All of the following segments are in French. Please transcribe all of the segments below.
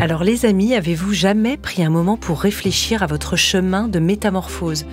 Alors les amis, avez-vous jamais pris un moment pour réfléchir à votre chemin de métamorphose ?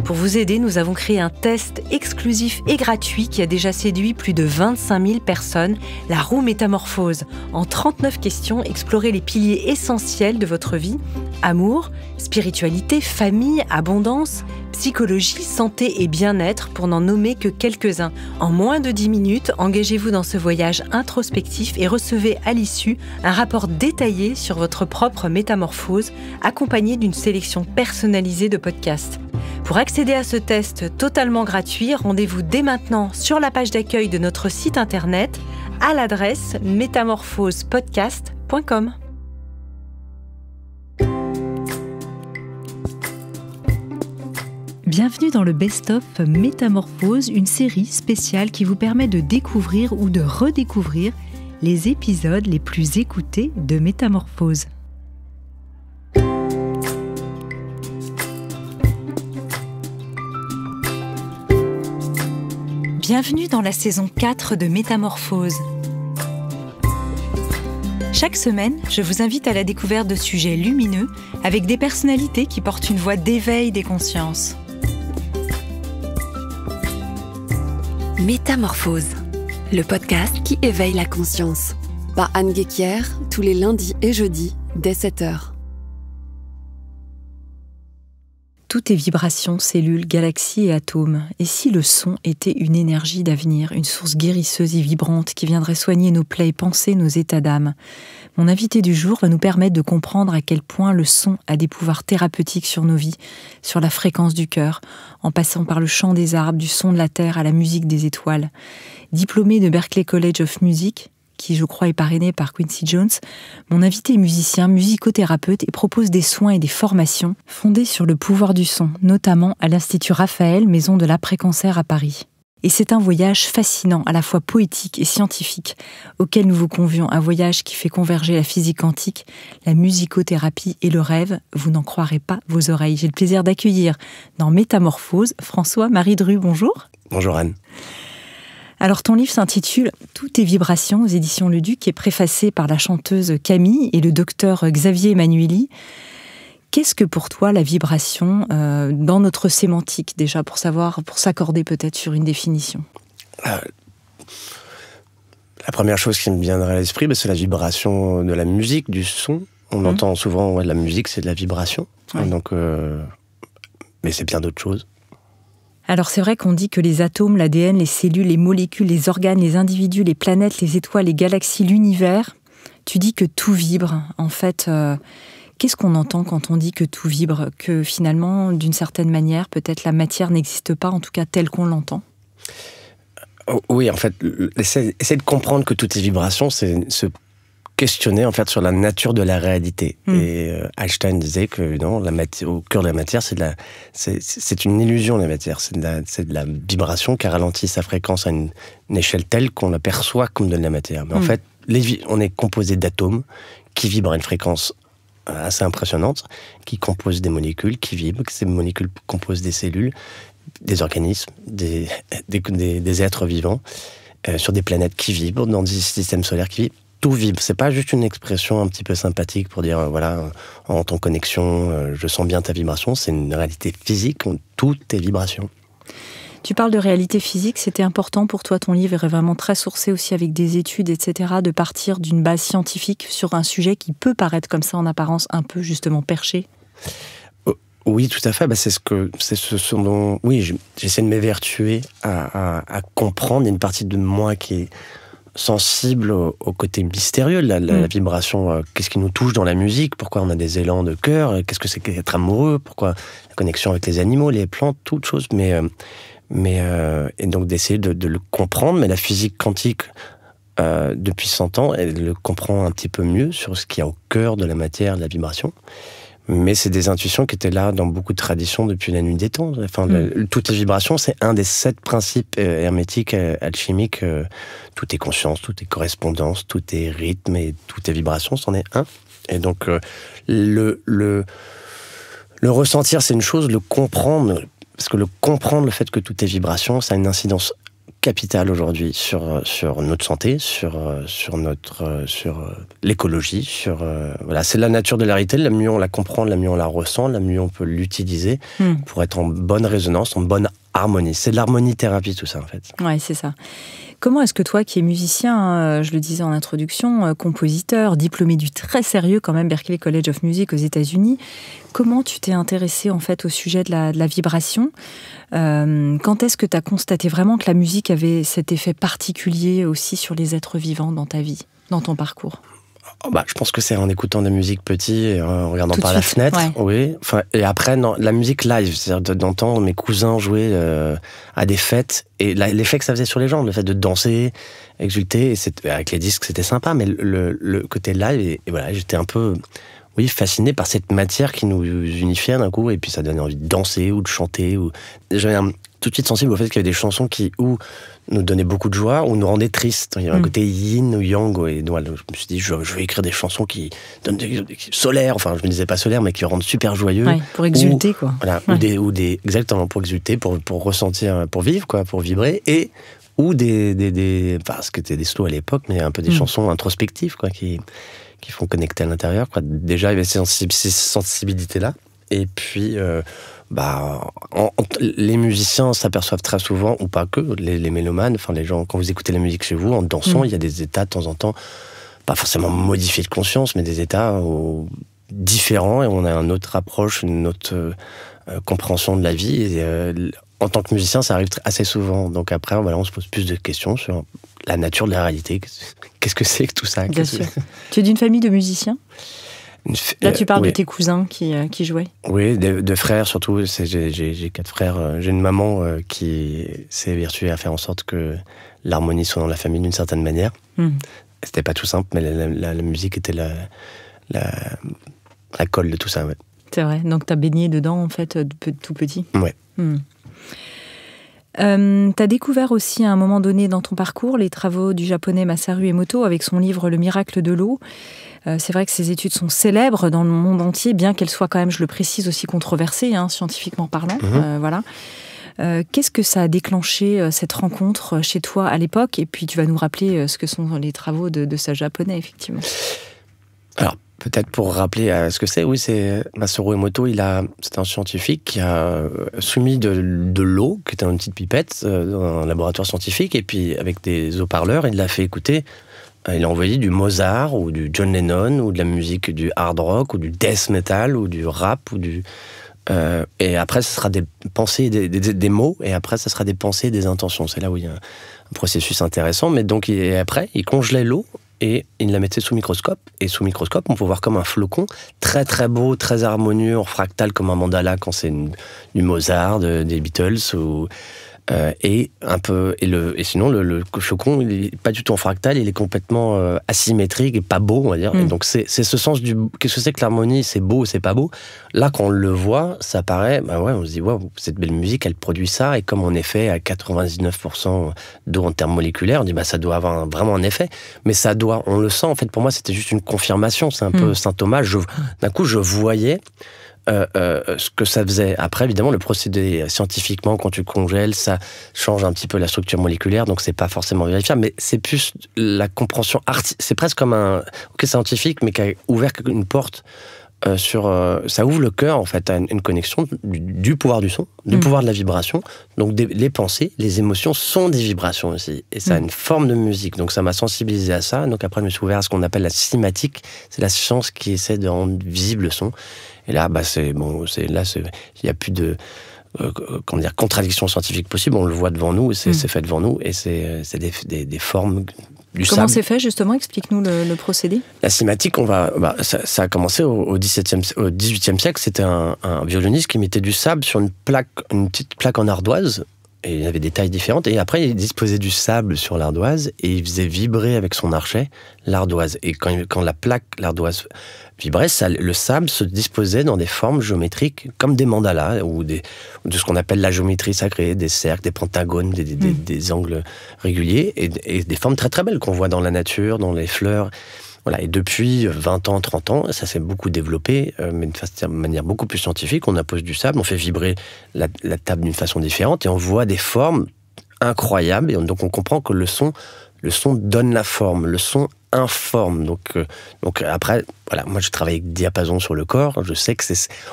Pour vous aider, nous avons créé un test exclusif et gratuit qui a déjà séduit plus de 25 000 personnes, la roue métamorphose. En 39 questions, explorez les piliers essentiels de votre vie: amour, spiritualité, famille, abondance, psychologie, santé et bien-être, pour n'en nommer que quelques-uns. En moins de 10 minutes, engagez-vous dans ce voyage introspectif et recevez à l'issue un rapport détaillé sur votre propre métamorphose, accompagné d'une sélection personnalisée de podcasts. Pour accéder à ce test totalement gratuit, rendez-vous dès maintenant sur la page d'accueil de notre site internet à l'adresse métamorphosePodcast.com. Bienvenue dans le Best-of Métamorphose, une série spéciale qui vous permet de découvrir ou de redécouvrir les épisodes les plus écoutés de Métamorphose. Bienvenue dans la saison 4 de Métamorphose. Chaque semaine, je vous invite à la découverte de sujets lumineux avec des personnalités qui portent une voix d'éveil des consciences. Métamorphose, le podcast qui éveille la conscience. Par Anne Guéquière, tous les lundis et jeudis, dès 7h. Tout est vibration, cellules, galaxies et atomes. Et si le son était une énergie d'avenir, une source guérisseuse et vibrante qui viendrait soigner nos plaies, penser nos états d'âme? Mon invité du jour va nous permettre de comprendre à quel point le son a des pouvoirs thérapeutiques sur nos vies, sur la fréquence du cœur, en passant par le chant des arbres, du son de la terre à la musique des étoiles. Diplômé de Berklee College of Music, qui je crois est parrainé par Quincy Jones, mon invité est musicien, musicothérapeute et propose des soins et des formations fondées sur le pouvoir du son, notamment à l'Institut Raphaël, maison de l'après-cancer à Paris. Et c'est un voyage fascinant, à la fois poétique et scientifique, auquel nous vous convions, un voyage qui fait converger la physique quantique, la musicothérapie et le rêve. Vous n'en croirez pas vos oreilles. J'ai le plaisir d'accueillir dans Métamorphose François-Marie Dru. Bonjour. Bonjour Anne. Alors ton livre s'intitule « Tout est vibration » aux éditions Le Duc, qui est préfacé par la chanteuse Camille et le docteur Xavier Emmanuelli. Qu'est-ce que pour toi la vibration dans notre sémantique déjà, pour s'accorder peut-être sur une définition? La première chose qui me viendrait à l'esprit, c'est la vibration de la musique, du son. On entend souvent la musique, c'est de la vibration. Ouais. Donc, mais c'est bien d'autres choses. Alors c'est vrai qu'on dit que les atomes, l'ADN, les cellules, les molécules, les organes, les individus, les planètes, les étoiles, les galaxies, l'univers, tu dis que tout vibre. En fait, qu'est-ce qu'on entend quand on dit que tout vibre? Que finalement, d'une certaine manière, peut-être la matière n'existe pas, en tout cas telle qu'on l'entend? Oui, en fait, essayer de comprendre que tout est vibration, c'est se questionner en fait sur la nature de la réalité. Et Einstein disait que non, au cœur de la matière, c'est une illusion, la matière. C'est de la vibration qui ralentit sa fréquence à une échelle telle qu'on la perçoit comme de la matière. Mais en fait, on est composé d'atomes qui vibrent à une fréquence assez impressionnante, qui composent des molécules qui vibrent. Ces molécules composent des cellules, des organismes, des êtres vivants, sur des planètes qui vibrent, dans des systèmes solaires qui vibrent. Tout vibre. C'est pas juste une expression un petit peu sympathique pour dire voilà, en ton connexion, je sens bien ta vibration. C'est une réalité physique. Tout est vibration. Tu parles de réalité physique. C'était important pour toi, ton livre est vraiment très sourcé aussi avec des études, etc., de partir d'une base scientifique sur un sujet qui peut paraître comme ça en apparence un peu justement perché. Oui, tout à fait. C'est ce dont j'essaie de m'évertuer à comprendre. Il y a une partie de moi qui est sensible au côté mystérieux de la vibration. Qu'est-ce qui nous touche dans la musique? Pourquoi on a des élans de cœur? Qu'est-ce que c'est qu'être amoureux? Pourquoi la connexion avec les animaux, les plantes, toutes choses. Et donc d'essayer de le comprendre. Mais la physique quantique, depuis 100 ans, elle le comprend un petit peu mieux sur ce qu'il y a au cœur de la matière, de la vibration. Mais c'est des intuitions qui étaient là dans beaucoup de traditions depuis la nuit des temps. Enfin, toutes les vibrations, c'est un des 7 principes hermétiques, alchimiques. Tout est conscience, tout est correspondance, tout est rythme et tout est vibration, c'en est un. Et donc, le ressentir, c'est une chose, le comprendre, parce que comprendre le fait que tout est vibration, ça a une incidence capital aujourd'hui sur notre santé, sur l'écologie, voilà, c'est la nature de la réalité. La mieux on la comprend, la mieux on la ressent, la mieux on peut l'utiliser pour être en bonne résonance, en bonne harmonie. C'est de l'harmonie-thérapie tout ça en fait. Ouais, c'est ça. Comment est-ce que toi, qui es musicien, je le disais en introduction, compositeur, diplômé du très sérieux quand même Berklee College of Music aux États-Unis, comment tu t'es intéressé en fait au sujet de la vibration ? Quand est-ce que tu as constaté vraiment que la musique avait cet effet particulier aussi sur les êtres vivants dans ta vie, dans ton parcours ? Je pense que c'est en écoutant de la musique petit, en regardant par la fenêtre, ouais. Oui. Enfin, et après, la musique live, c'est-à-dire d'entendre mes cousins jouer à des fêtes, et l'effet que ça faisait sur les gens, le fait de danser, exulter, et avec les disques, c'était sympa, mais le côté live, et voilà, j'étais un peu, oui, fasciné par cette matière qui nous unifiait d'un coup, et puis ça donnait envie de danser ou de chanter. J'avais tout de suite sensible au fait qu'il y avait des chansons qui nous donnaient beaucoup de joie ou nous rendaient tristes. Il y avait un côté yin ou yang, et donc je me suis dit, je vais écrire des chansons qui donnent solaires, enfin je me disais pas solaires, mais qui rendent super joyeux. Ouais, pour exulter, quoi. Voilà, ouais. Exactement, pour exulter, pour ressentir, pour vivre, quoi, pour vibrer, ou parce que c'était des slows à l'époque, mais un peu des chansons introspectives, quoi, qui font connecter à l'intérieur, quoi. Déjà, il y avait ces sensibilités-là. Et puis, les musiciens s'aperçoivent très souvent, ou pas que, les mélomanes, enfin les gens, quand vous écoutez la musique chez vous, en dansant, il y a des états de temps en temps, pas forcément modifiés de conscience, mais des états différents, et on a une autre approche, une autre compréhension de la vie. Et, en tant que musicien, ça arrive assez souvent. Donc après, voilà, on se pose plus de questions sur la nature de la réalité. Qu'est-ce que c'est que tout ça ? Bien sûr. Tu es d'une famille de musiciens ? Là, tu parles de tes cousins qui jouaient ? Oui, de frères surtout. J'ai 4 frères. J'ai une maman qui s'est évertuée à faire en sorte que l'harmonie soit dans la famille d'une certaine manière. C'était pas tout simple, mais la musique était la colle de tout ça. Ouais. C'est vrai. Donc, tu as baigné dedans, en fait, tout petit ? Ouais. T'as découvert aussi à un moment donné dans ton parcours les travaux du japonais Masaru Emoto avec son livre Le miracle de l'eau. C'est vrai que ces études sont célèbres dans le monde entier, bien qu'elles soient quand même, je le précise, aussi controversées, scientifiquement parlant. Voilà. Qu'est-ce que ça a déclenché, cette rencontre chez toi à l'époque ? Et puis tu vas nous rappeler ce que sont les travaux de ce japonais, effectivement. Alors, peut-être pour rappeler ce que c'est, oui, c'est Masaru Emoto, c'est un scientifique qui a soumis de l'eau, qui était une petite pipette, dans un laboratoire scientifique, et puis avec des haut-parleurs, il l'a fait écouter. Il a envoyé du Mozart, ou du John Lennon, ou de la musique du hard rock, ou du death metal, ou du rap, et après, ce sera des pensées, des mots, et après, ce sera des pensées et des intentions. C'est là où il y a un processus intéressant. Mais donc, après, il congelait l'eau, et il la mettait sous microscope. Et sous microscope, on peut voir comme un flocon, très très beau, très harmonieux, en fractal, comme un mandala quand c'est du Mozart, des Beatles, et sinon le flocon, il est pas du tout en fractal, il est complètement asymétrique et pas beau, on va dire. Et donc c'est ce sens qu'est-ce que c'est que l'harmonie, c'est beau, c'est pas beau. Là, quand on le voit, ça paraît, on se dit, waouh, cette belle musique, elle produit ça, et comme on est fait à 99% d'eau en termes moléculaires, on dit, ça doit avoir vraiment un effet. Mais on le sent, en fait, pour moi, c'était juste une confirmation, c'est un peu Saint Thomas. D'un coup, je voyais ce que ça faisait. Après, évidemment, le procédé scientifiquement, quand tu congèles, ça change un petit peu la structure moléculaire, donc c'est pas forcément vérifiable, mais c'est plus la compréhension c'est presque comme un scientifique, mais qui a ouvert une porte ça ouvre le cœur, en fait, à une connexion du pouvoir du son, du pouvoir de la vibration. Donc les pensées, les émotions sont des vibrations aussi, et ça a une forme de musique. Donc ça m'a sensibilisé à ça. Donc après, je me suis ouvert à ce qu'on appelle la cymatique. C'est la science qui essaie de rendre visible le son. Et là, il n'y a plus de contradiction scientifique possible. On le voit devant nous, c'est fait devant nous, et c'est des formes du sable. Comment c'est fait, justement ? Explique-nous le procédé. La cymatique, ça a commencé au XVIIIe siècle. C'était un violoniste qui mettait du sable sur une petite plaque en ardoise. Et il y avait des tailles différentes. Et après, il disposait du sable sur l'ardoise et il faisait vibrer avec son archet l'ardoise. Et quand l'ardoise vibrait, le sable se disposait dans des formes géométriques comme des mandalas ou de ce qu'on appelle la géométrie sacrée, des cercles, des pentagones, des angles réguliers et des formes très très belles qu'on voit dans la nature, dans les fleurs. Voilà, et depuis 20 ans, 30 ans, ça s'est beaucoup développé, mais de manière beaucoup plus scientifique. On appose du sable, on fait vibrer la table d'une façon différente, et on voit des formes incroyable. Et donc on comprend que le son donne la forme, le son informe. Donc après, voilà, moi je travaille avec diapason sur le corps, je sais que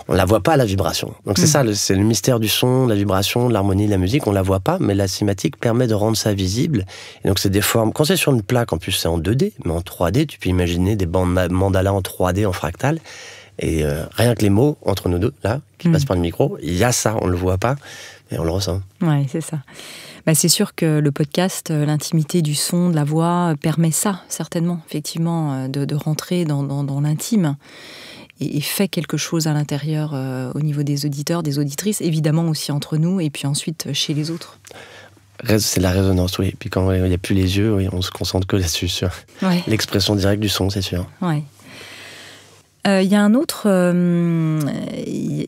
on la voit pas la vibration. Donc c'est ça, c'est le mystère du son, de la vibration, de l'harmonie, de la musique, on la voit pas, mais la cinématique permet de rendre ça visible. Et donc c'est des formes, quand c'est sur une plaque, en plus c'est en 2D, mais en 3D, tu peux imaginer des mandalas en 3D, en fractal. Et rien que les mots entre nous deux, là, qui passent par le micro, il y a ça, on le voit pas, mais on le ressent. Ouais, c'est ça. C'est sûr que le podcast, l'intimité du son, de la voix, permet ça, certainement, effectivement, de rentrer dans l'intime et fait quelque chose à l'intérieur au niveau des auditeurs, des auditrices, évidemment aussi entre nous et puis ensuite chez les autres. C'est la résonance, oui. Et puis quand il n'y a plus les yeux, oui, on se concentre que là-dessus, sur l'expression directe du son, c'est sûr. Ouais. Y a un autre...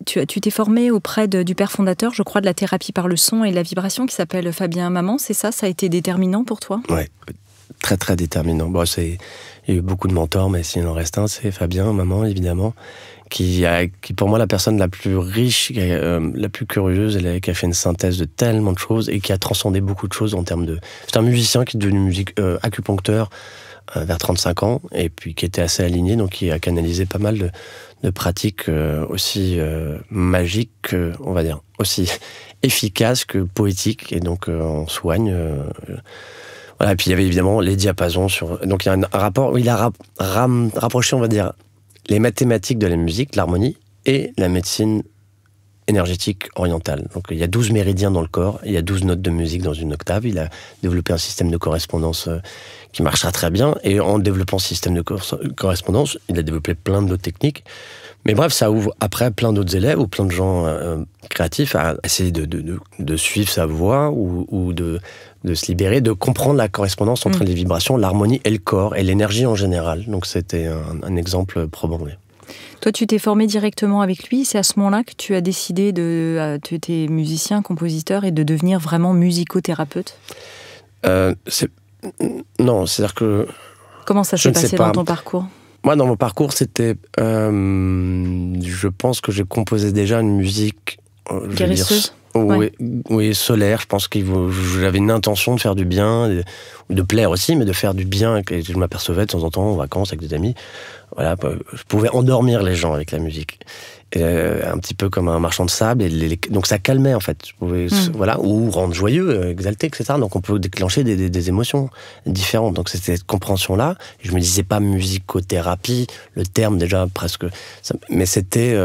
tu t'es formé auprès du père fondateur, je crois, de la thérapie par le son et la vibration, qui s'appelle Fabien Maman, c'est ça? Ça a été déterminant pour toi? Oui, très très déterminant. Bon, il y a eu beaucoup de mentors, mais s'il en reste un, c'est Fabien Maman, évidemment, qui pour moi, la personne la plus riche, la plus curieuse, qui a fait une synthèse de tellement de choses et qui a transcendé beaucoup de choses en termes de... C'est un musicien qui est devenu acupuncteur, vers 35 ans, et puis qui était assez aligné, donc qui a canalisé pas mal de pratiques aussi magiques, on va dire, aussi efficaces que poétiques, et donc on soigne. Voilà, et puis il y avait évidemment les diapasons. Donc il y a un rapport où il a rapproché, on va dire, les mathématiques de la musique, l'harmonie, et la médecine énergétique orientale. Donc il y a 12 méridiens dans le corps, il y a 12 notes de musique dans une octave, il a développé un système de correspondance qui marchera très bien, et en développant ce système de correspondance, il a développé plein d'autres techniques. Mais bref, ça ouvre après plein d'autres élèves ou plein de gens créatifs à essayer de suivre sa voie ou de se libérer, de comprendre la correspondance entre les vibrations, l'harmonie et le corps, et l'énergie en général. Donc c'était un exemple probant. Toi, tu t'es formé directement avec lui. C'est à ce moment-là que tu as décidé tu étais musicien, compositeur, et de devenir vraiment musicothérapeute? Non, c'est-à-dire que... Comment ça s'est passé dans ton parcours? Moi, dans mon parcours, c'était... je pense que j'ai composé déjà une musique... guérisseuse? Oui, solaire. Je pense que j'avais une intention de faire du bien, de plaire aussi, mais de faire du bien. Je m'apercevais de temps en temps, en vacances, avec des amis. Voilà, je pouvais endormir les gens avec la musique. Un petit peu comme un marchand de sable. Donc ça calmait, en fait. Je pouvais, voilà, ou rendre joyeux, exalté, etc. Donc on peut déclencher des émotions différentes. Donc c'était cette compréhension-là. Je me disais pas musicothérapie, le terme déjà presque... Mais c'était...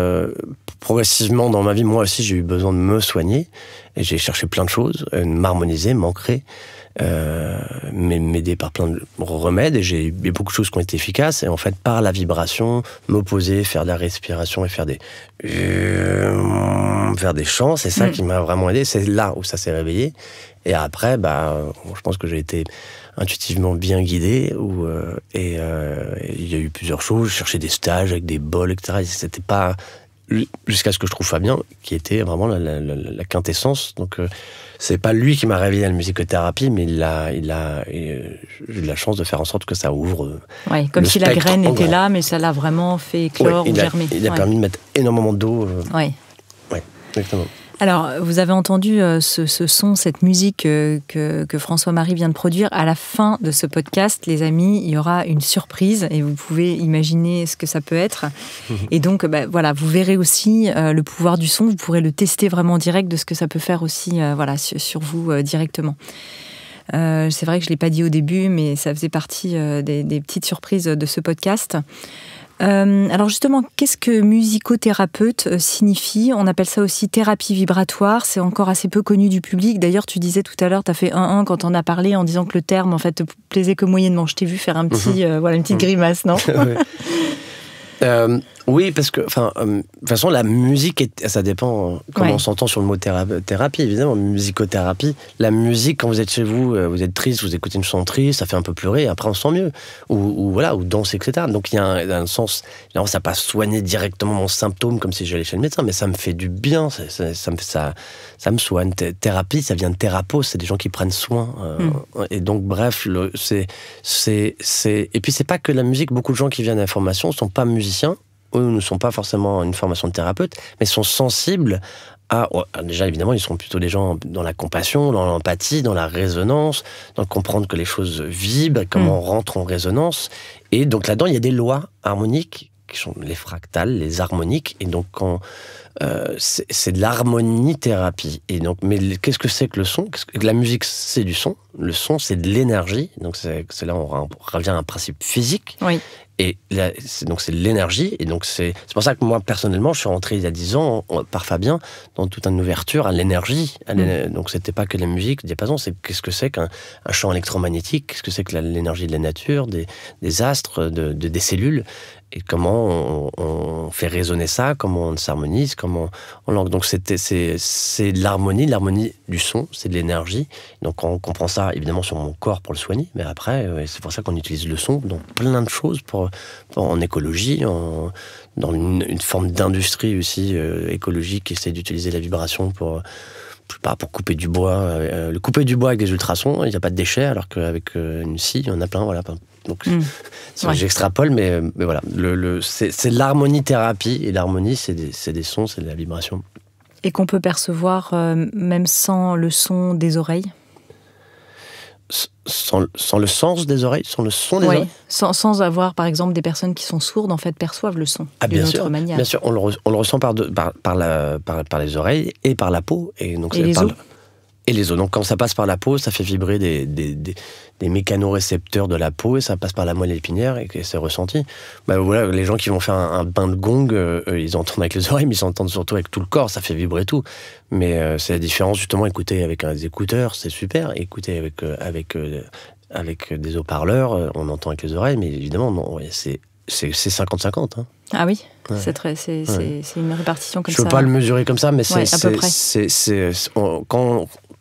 progressivement dans ma vie, moi aussi, j'ai eu besoin de me soigner. Et j'ai cherché plein de choses, m'harmoniser, m'ancrer, m'aider par plein de remèdes. Et j'ai eu beaucoup de choses qui ont été efficaces. Et en fait, par la vibration, me poser, faire de la respiration et faire des chants, c'est ça qui m'a vraiment aidé. C'est là où ça s'est réveillé. Et après, je pense que j'ai été intuitivement bien guidé. Et il y a eu plusieurs choses. J'ai cherché des stages avec des bols, etc. Et c'était pas... Jusqu'à ce que je trouve Fabien, qui était vraiment la quintessence. Donc, c'est pas lui qui m'a réveillé à la musicothérapie, mais j'ai eu de la chance de faire en sorte que ça ouvre. Ouais, comme si la graine était là, mais ça l'a vraiment fait éclore ou germer. Il a permis de mettre énormément d'eau. Oui, exactement. Alors, vous avez entendu ce son, cette musique que François-Marie vient de produire. À la fin de ce podcast, les amis, il y aura une surprise et vous pouvez imaginer ce que ça peut être. Et donc, voilà, vous verrez aussi le pouvoir du son. Vous pourrez le tester vraiment en direct de ce que ça peut faire aussi sur vous directement. C'est vrai que je ne l'ai pas dit au début, mais ça faisait partie des petites surprises de ce podcast. Alors justement, qu'est-ce que musicothérapeute signifie? On appelle ça aussi thérapie vibratoire, c'est encore assez peu connu du public. D'ailleurs, tu disais tout à l'heure, tu as fait 1-1 quand on a parlé en disant que le terme en fait te plaisait que moyennement. Je t'ai vu faire une petite grimace, non? Oui, parce que, de toute façon, la musique, ça dépend comment on s'entend sur le mot thérapie, évidemment. Musicothérapie, la musique, quand vous êtes chez vous, vous êtes triste, vous écoutez une chanson triste, ça fait un peu pleurer, après on se sent mieux. Ou danser, etc. Donc il y a un sens, ça va pas soigner directement mon symptôme comme si j'allais chez le médecin, mais ça me fait du bien, ça me soigne. Thérapie, ça vient de thérapos, c'est des gens qui prennent soin. Et donc, bref, et puis c'est pas que la musique, beaucoup de gens qui viennent à la formation sont pas musiciens, eux ne sont pas forcément une formation de thérapeute, mais sont sensibles déjà, évidemment, ils sont plutôt des gens dans la compassion, dans l'empathie, dans la résonance, dans comprendre que les choses vibrent, comment on rentre en résonance. Et donc là-dedans, il y a des lois harmoniques, qui sont les fractales, les harmoniques. Et donc, c'est de l'harmonie-thérapie. Et donc, mais qu'est-ce que c'est que le son ? La musique, c'est du son. Le son, c'est de l'énergie. Donc, c'est là on revient à un principe physique. Oui. Et là, c'est de l'énergie. Et donc, c'est pour ça que moi, personnellement, je suis rentré il y a 10 ans, par Fabien, dans toute une ouverture à l'énergie. Donc, c'était pas que la musique, diapason, c'est qu'est-ce que c'est qu'un champ électromagnétique, qu'est-ce que c'est que l'énergie de la nature, des astres, des cellules, et comment on fait résonner ça, comment on s'harmonise, comment on... Donc, c'est de l'harmonie du son, c'est de l'énergie. Donc, on comprend ça, évidemment, sur mon corps pour le soigner, mais après, c'est pour ça qu'on utilise le son dans plein de choses, en écologie, dans une forme d'industrie aussi écologique qui essaie d'utiliser la vibration pour couper du bois. Le couper du bois avec des ultrasons, il n'y a pas de déchets, alors qu'avec une scie, il y en a plein. Voilà. Donc, j'extrapole, mais voilà. C'est l'harmonie-thérapie, et l'harmonie, c'est des sons, c'est de la vibration. Et qu'on peut percevoir même sans le son des oreilles ? Sans le sens des oreilles, sans le son des oreilles. Sans avoir, par exemple, des personnes qui sont sourdes, en fait, perçoivent le son d'une autre manière. Bien sûr, on le ressent par les oreilles et par la peau. Et les os. Et les os. Donc quand ça passe par la peau, ça fait vibrer des mécanorécepteurs de la peau, et ça passe par la moelle épinière, et c'est ressenti. Voilà, les gens qui vont faire un bain de gong, ils entendent avec les oreilles, mais ils entendent surtout avec tout le corps, ça fait vibrer tout. Mais c'est la différence, justement, écouter avec des écouteurs, c'est super. Écouter avec des haut-parleurs, on entend avec les oreilles, mais évidemment, non, c'est 50-50. Hein. Ah oui, c'est une répartition comme ça. Je ne peux pas le mesurer comme ça, mais à peu près.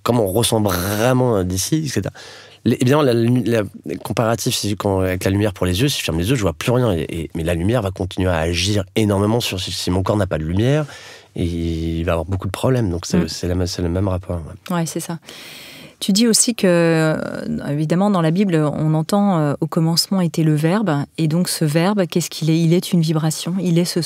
Comme on ressent vraiment d'ici, etc. Évidemment, le comparatif avec la lumière pour les yeux, si je ferme les yeux, je ne vois plus rien. Mais la lumière va continuer à agir énormément si mon corps n'a pas de lumière, et il va avoir beaucoup de problèmes. Donc c'est le même rapport. Ouais, c'est ça. Tu dis aussi que, évidemment, dans la Bible, on entend au commencement était le Verbe, et donc ce Verbe, qu'est-ce qu'il est ? Il est une vibration, il est ce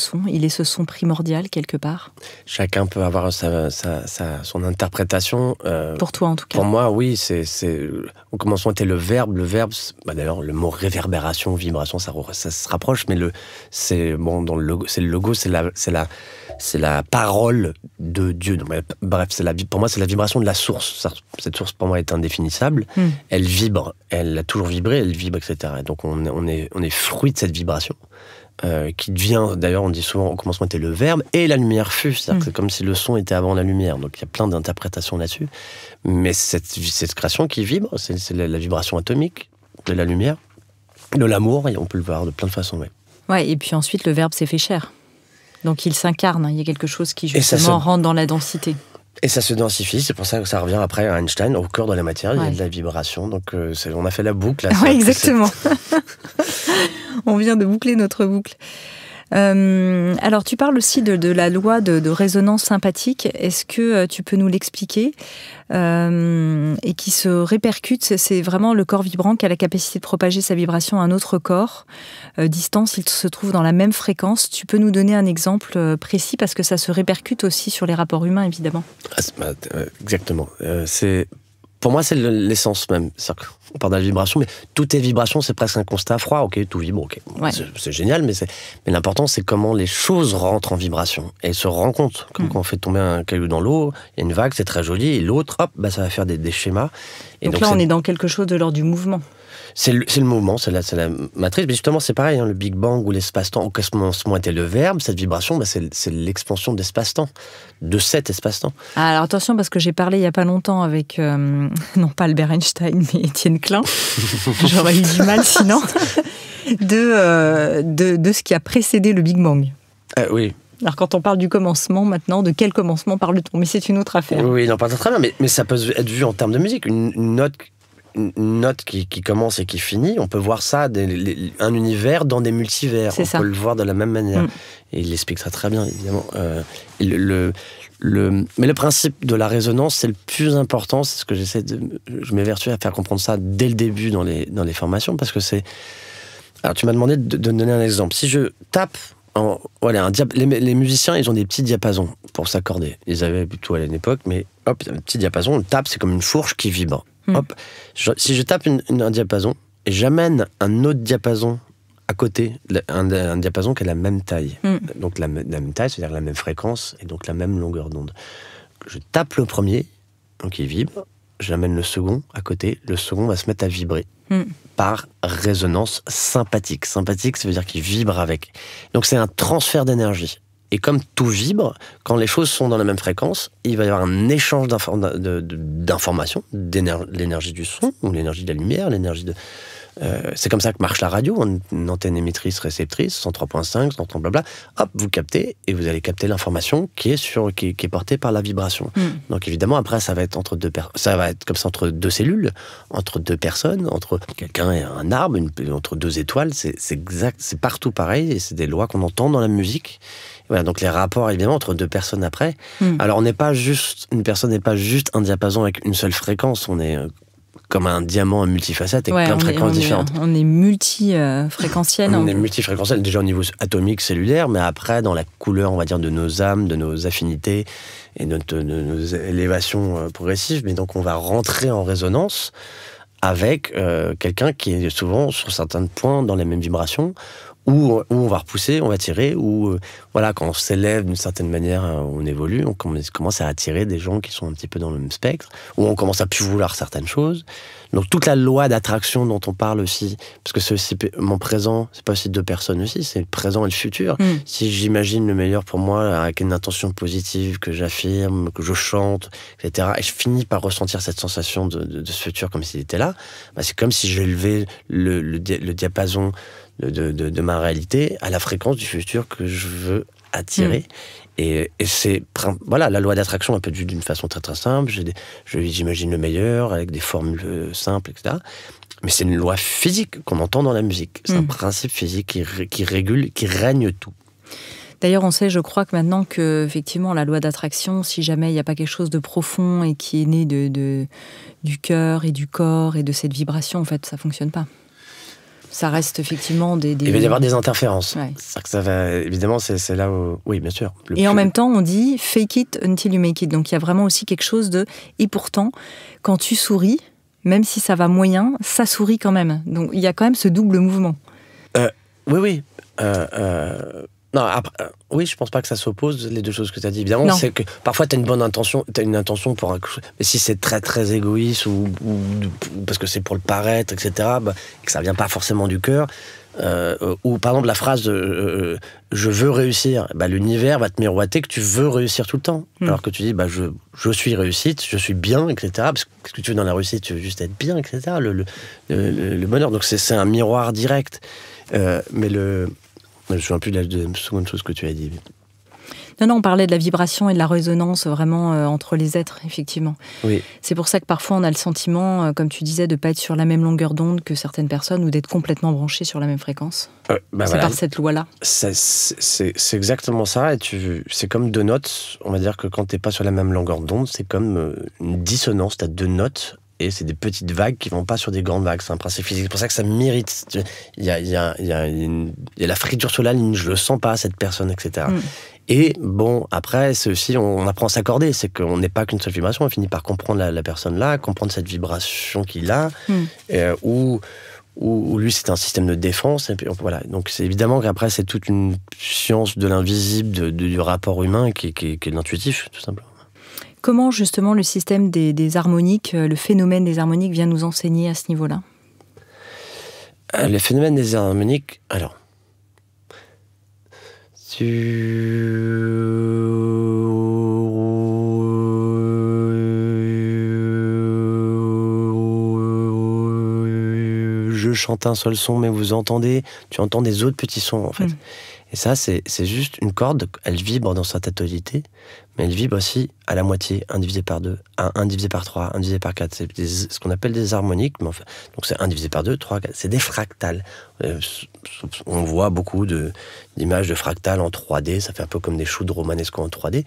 son primordial quelque part. Chacun peut avoir son interprétation. Pour toi, en tout cas. Pour moi, oui, au commencement était le Verbe. Le Verbe, d'ailleurs, le mot réverbération, vibration, ça se rapproche, mais dans le logo, c'est le logo, c'est la parole de Dieu. Donc, bref, pour moi, c'est la vibration de la source. Cette source, pour moi, est indéfinissable. Elle vibre. Elle a toujours vibré, elle vibre, etc. Et donc, on est fruit de cette vibration. Qui devient, d'ailleurs, on dit souvent, au commencement était le Verbe, et la lumière fut. C'est-à-dire que c'est comme si le son était avant la lumière. Donc, il y a plein d'interprétations là-dessus. Mais cette création qui vibre, c'est la vibration atomique de la lumière, de l'amour, et on peut le voir de plein de façons. Ouais, et puis ensuite, le Verbe s'est fait chair. Donc, il s'incarne. Il y a quelque chose qui, justement, rentre dans la densité. Et ça se densifie, c'est pour ça que ça revient après à Einstein, au cœur de la matière, il y a de la vibration, donc on a fait la boucle. Oui, exactement. On vient de boucler notre boucle. Alors, tu parles aussi de la loi de résonance sympathique. Est-ce que tu peux nous l'expliquer et qui se répercute, c'est vraiment le corps vibrant qui a la capacité de propager sa vibration à un autre corps. Distance, il se trouve dans la même fréquence. Tu peux nous donner un exemple précis parce que ça se répercute aussi sur les rapports humains, évidemment. Exactement. Pour moi, c'est l'essence même. On parle de la vibration, mais tout est vibration, c'est presque un constat froid. Ok, tout vibre, ok. Ouais. C'est génial, mais l'important, c'est comment les choses rentrent en vibration et se rencontrent. Comme quand on fait tomber un caillou dans l'eau, il y a une vague, c'est très joli, et l'autre, hop, ça va faire des schémas. Et donc là, on est dans quelque chose de l'ordre du mouvement. C'est le mouvement, c'est la matrice. Mais justement, c'est pareil, le Big Bang ou l'espace-temps, au commencement était le Verbe, cette vibration, c'est l'expansion de l'espace-temps, de cet espace-temps. Alors attention, parce que j'ai parlé il n'y a pas longtemps avec, non pas Albert Einstein, mais Étienne Klein, j'aurais eu du mal sinon, de ce qui a précédé le Big Bang. Oui. Alors quand on parle du commencement maintenant, de quel commencement parle-t-on ? Mais c'est une autre affaire. Oui, non, pas très bien, mais ça peut être vu en termes de musique. Une note qui commence et qui finit, on peut voir ça, un univers dans des multivers. On peut le voir de la même manière. Et il l'explique ça très bien, évidemment. Mais le principe de la résonance, c'est le plus important. C'est ce que je m'évertue à faire comprendre ça dès le début dans les formations, parce que c'est... Alors, tu m'as demandé de donner un exemple. Si je tape les musiciens, ils ont des petits diapasons pour s'accorder. Ils avaient plutôt à l'époque, mais hop, il y a un petit diapason, on le tape, c'est comme une fourche qui vibre. Hop, si je tape un diapason et j'amène un autre diapason à côté, un diapason qui a la même taille. Donc la même taille, c'est-à-dire la même fréquence et donc la même longueur d'onde. Je tape le premier, donc il vibre, j'amène le second à côté, le second va se mettre à vibrer par résonance sympathique. Sympathique, ça veut dire qu'il vibre avec. Donc c'est un transfert d'énergie. Et comme tout vibre, quand les choses sont dans la même fréquence, il va y avoir un échange d'informations, l'énergie du son, ou l'énergie de la lumière, l'énergie de... c'est comme ça que marche la radio, une antenne émettrice, réceptrice, 103.5, 130 blabla. Hop, vous captez, et vous allez capter l'information qui est portée par la vibration. Donc évidemment, après, ça va être ça va être comme ça entre deux cellules, entre deux personnes, entre quelqu'un et un arbre, entre deux étoiles. C'est exact, c'est partout pareil, et c'est des lois qu'on entend dans la musique. Voilà, donc les rapports évidemment entre deux personnes après. Alors une personne n'est pas juste un diapason avec une seule fréquence, on est comme un diamant multifacette avec plein de fréquences différentes. On est multifréquentiel. On est multifréquentiel déjà au niveau atomique, cellulaire, mais après dans la couleur, on va dire, de nos âmes, de nos affinités et de nos élévations progressives. Mais donc on va rentrer en résonance avec quelqu'un qui est souvent sur certains points dans les mêmes vibrations, où on va repousser, on va tirer, ou voilà, quand on s'élève d'une certaine manière, on évolue, on commence à attirer des gens qui sont un petit peu dans le même spectre, où on commence à plus vouloir certaines choses. Donc toute la loi d'attraction dont on parle aussi, parce que c'est aussi mon présent, c'est pas aussi deux personnes aussi, c'est le présent et le futur. Si j'imagine le meilleur pour moi avec une intention positive, que j'affirme, que je chante, etc., et je finis par ressentir cette sensation de ce futur comme s'il était là, bah c'est comme si j'élevais le diapason de ma réalité à la fréquence du futur que je veux attirer. Et c'est, voilà, la loi d'attraction, elle peut être vue d'une façon très très simple. J'imagine le meilleur avec des formules simples, etc. Mais c'est une loi physique qu'on entend dans la musique. C'est un principe physique qui régule, qui règne tout. D'ailleurs, on sait, je crois que maintenant que, effectivement, la loi d'attraction, si jamais il n'y a pas quelque chose de profond et qui est né du cœur et du corps et de cette vibration, en fait, ça fonctionne pas. Ça reste effectivement des... Il va y avoir des interférences. Ouais. C'est-à-dire que ça va... Évidemment, c'est là où... Oui, bien sûr. En même temps, on dit « fake it until you make it ». Donc, il y a vraiment aussi quelque chose de... Et pourtant, quand tu souris, même si ça va moyen, ça sourit quand même. Donc, il y a quand même ce double mouvement. Oui. Non, après, oui, je pense pas que ça s'oppose, les deux choses que tu as dit. Évidemment, c'est que parfois tu as une bonne intention, tu as une intention pour un... Mais si c'est très très égoïste ou parce que c'est pour le paraître, etc., et que ça vient pas forcément du cœur, ou par exemple la phrase je veux réussir, l'univers va te miroiter que tu veux réussir tout le temps. Alors que tu dis je suis réussite, je suis bien, etc. Parce que tu veux dans la réussite, tu veux juste être bien, etc. Le bonheur. Donc c'est un miroir direct. Mais je ne me souviens plus de la seconde chose que tu as dit. Non, on parlait de la vibration et de la résonance vraiment entre les êtres, effectivement. Oui. C'est pour ça que parfois on a le sentiment, comme tu disais, de ne pas être sur la même longueur d'onde que certaines personnes ou d'être complètement branché sur la même fréquence. C'est par cette loi-là. C'est exactement ça. Et c'est comme deux notes. On va dire que quand tu n'es pas sur la même longueur d'onde, c'est comme une dissonance. Tu as deux notes. Et c'est des petites vagues qui vont pas sur des grandes vagues. C'est un principe physique. C'est pour ça que ça m'irrite. Il y a la friture sur la ligne. Je le sens pas, cette personne, etc. Et bon, après, c'est aussi, on apprend à s'accorder. C'est qu'on n'est pas qu'une seule vibration. On finit par comprendre la personne là, comprendre cette vibration qu'il a, ou lui, c'est un système de défense. Et puis, voilà. Donc, c'est évidemment qu'après, c'est toute une science de l'invisible, du rapport humain qui est l'intuitif, tout simplement. Comment, justement, le système des harmoniques, le phénomène des harmoniques vient nous enseigner à ce niveau-là ? Le phénomène des harmoniques, alors... Je chante un seul son, mais vous entendez, tu entends des autres petits sons, en fait. Et ça, c'est juste une corde, elle vibre dans sa totalité, mais elle vibre aussi à la moitié, 1 divisé par 2, 1 divisé par 3, 1 divisé par 4. C'est ce qu'on appelle des harmoniques, mais enfin, donc c'est 1 divisé par 2, 3, 4. C'est des fractales. On voit beaucoup d'images de fractales en 3D, ça fait un peu comme des choux de romanesco en 3D.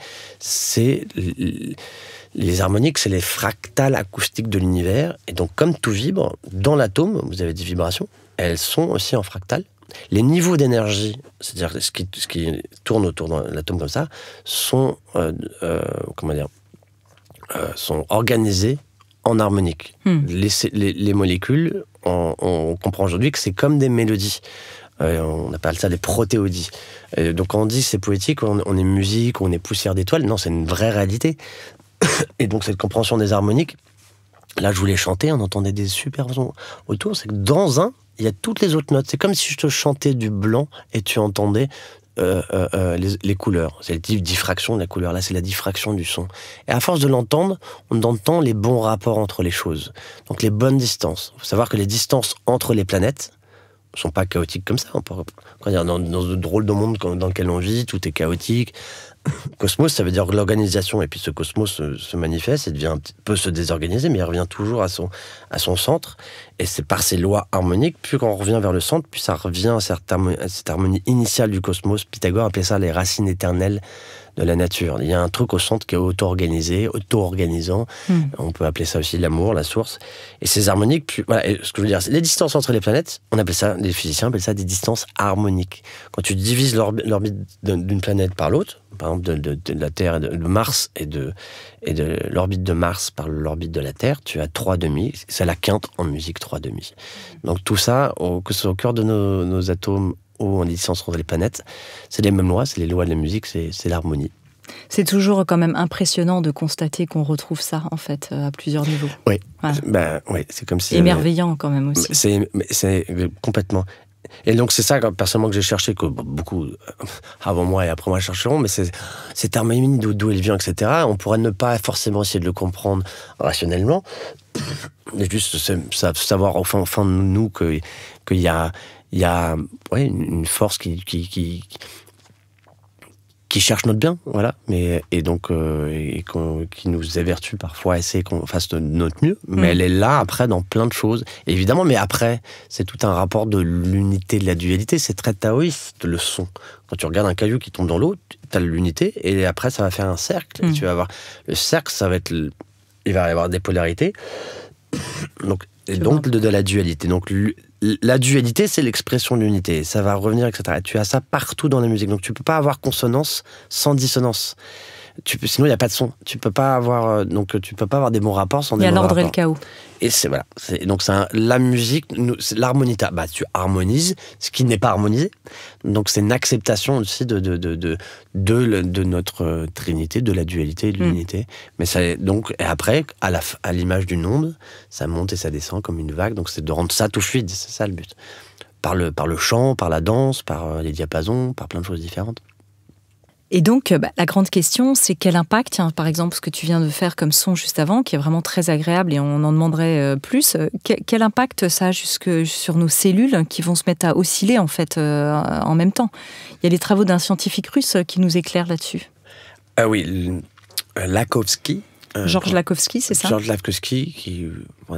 Les harmoniques, c'est les fractales acoustiques de l'univers, et donc comme tout vibre, dans l'atome, vous avez des vibrations, elles sont aussi en fractal, les niveaux d'énergie, c'est-à-dire ce qui tourne autour de l'atome comme ça, sont sont organisés en harmonique. Les molécules, on comprend aujourd'hui que c'est comme des mélodies. On appelle ça des protéodies. Donc quand on dit c'est poétique, on est musique, on est poussière d'étoiles, non, c'est une vraie réalité. Et donc cette compréhension des harmoniques, là je voulais chanter, on entendait des super sons autour, c'est que dans un, il y a toutes les autres notes. C'est comme si je te chantais du blanc et tu entendais les couleurs. C'est la diffraction de la couleur. Là, c'est la diffraction du son. Et à force de l'entendre, on entend les bons rapports entre les choses. Donc les bonnes distances. Il faut savoir que les distances entre les planètes ne sont pas chaotiques comme ça. Dans ce drôle de monde dans lequel on vit, tout est chaotique. Cosmos, ça veut dire l'organisation. Et puis ce cosmos se manifeste et peut se désorganiser, mais il revient toujours à son centre. Et c'est par ces lois harmoniques, plus quand on revient vers le centre, plus ça revient à cette harmonie initiale du cosmos. Pythagore appelait ça les racines éternelles de la nature. Il y a un truc au centre qui est auto-organisé, auto-organisant. On peut appeler ça aussi l'amour, la source. Et ces harmoniques, voilà, ce que je veux dire, c'est les distances entre les planètes, les physiciens appellent ça des distances harmoniques. Quand tu divises l'orbite d'une planète par l'autre, par exemple de la Terre, de Mars et de l'orbite de Mars par l'orbite de la Terre, tu as 3/2. C'est la quinte en musique, 3/2. Donc tout ça, que ce soit au cœur de nos atomes ou en distance entre les planètes, c'est les mêmes lois, c'est les lois de la musique, c'est l'harmonie. C'est toujours quand même impressionnant de constater qu'on retrouve ça, en fait, à plusieurs niveaux. Oui, voilà. Oui, c'est comme si... Émerveillant quand même aussi. C'est complètement... Et donc c'est ça, personnellement, que j'ai cherché, que beaucoup avant moi et après moi chercheront, mais c'est cette harmonie, d'où elle vient, etc. On pourrait ne pas forcément essayer de le comprendre rationnellement, mais juste savoir au fond de nous qu'il y a une force qui cherche notre bien, voilà, et donc qui nous évertue parfois à essayer qu'on fasse de notre mieux, mais elle est là après dans plein de choses, évidemment, mais après c'est tout un rapport de l'unité, de la dualité, c'est très taoïste le son. Quand tu regardes un caillou qui tombe dans l'eau, tu as l'unité, et après ça va faire un cercle, et tu vas avoir le cercle, ça va être il va y avoir des polarités, donc de la dualité. Donc la dualité, c'est l'expression de l'unité. Ça va revenir, etc. Et tu as ça partout dans la musique. Donc tu peux pas avoir consonance sans dissonance. Sinon, il n'y a pas de son. Tu peux pas avoir des bons rapports sans des bons rapports. Il y a l'ordre et le chaos. Et donc la musique, l'harmonica. Tu harmonises ce qui n'est pas harmonisé. Donc c'est une acceptation aussi de notre trinité, de la dualité et de l'unité. Mais et après, à l'image d'une onde, ça monte et ça descend comme une vague. Donc c'est de rendre ça tout fluide. C'est ça le but. Par le chant, par la danse, par les diapasons, par plein de choses différentes. Et donc, la grande question, c'est quel impact, par exemple, ce que tu viens de faire comme son juste avant, qui est vraiment très agréable et on en demanderait plus, quel impact ça a jusque sur nos cellules qui vont se mettre à osciller, en fait, en même temps. Il y a les travaux d'un scientifique russe qui nous éclairent là-dessus. Ah oui, Lakovsky. Georges Lakovsky, c'est ça ? Georges Lakovsky,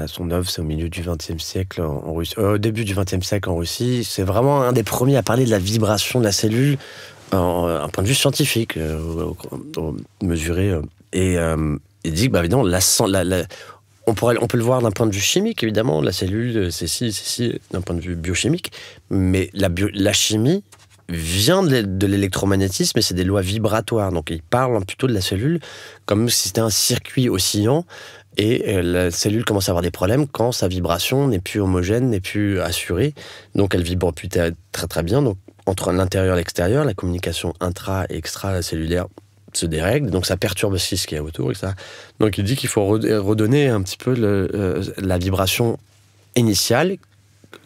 son œuvre, c'est au milieu du XXe siècle en Russie, au début du XXe siècle en Russie. C'est vraiment un des premiers à parler de la vibration de la cellule, un point de vue scientifique, mesuré. Et il dit que, évidemment, on peut le voir d'un point de vue chimique, évidemment. La cellule, c'est ci, d'un point de vue biochimique. Mais la chimie vient de l'électromagnétisme et c'est des lois vibratoires. Donc, il parle plutôt de la cellule comme si c'était un circuit oscillant. Et la cellule commence à avoir des problèmes quand sa vibration n'est plus homogène, n'est plus assurée. Donc, elle vibre plus très, très bien. Donc, entre l'intérieur et l'extérieur, la communication intra- et extracellulaire se dérègle, donc ça perturbe aussi ce qu'il y a autour, etc. Donc il dit qu'il faut redonner un petit peu la vibration initiale,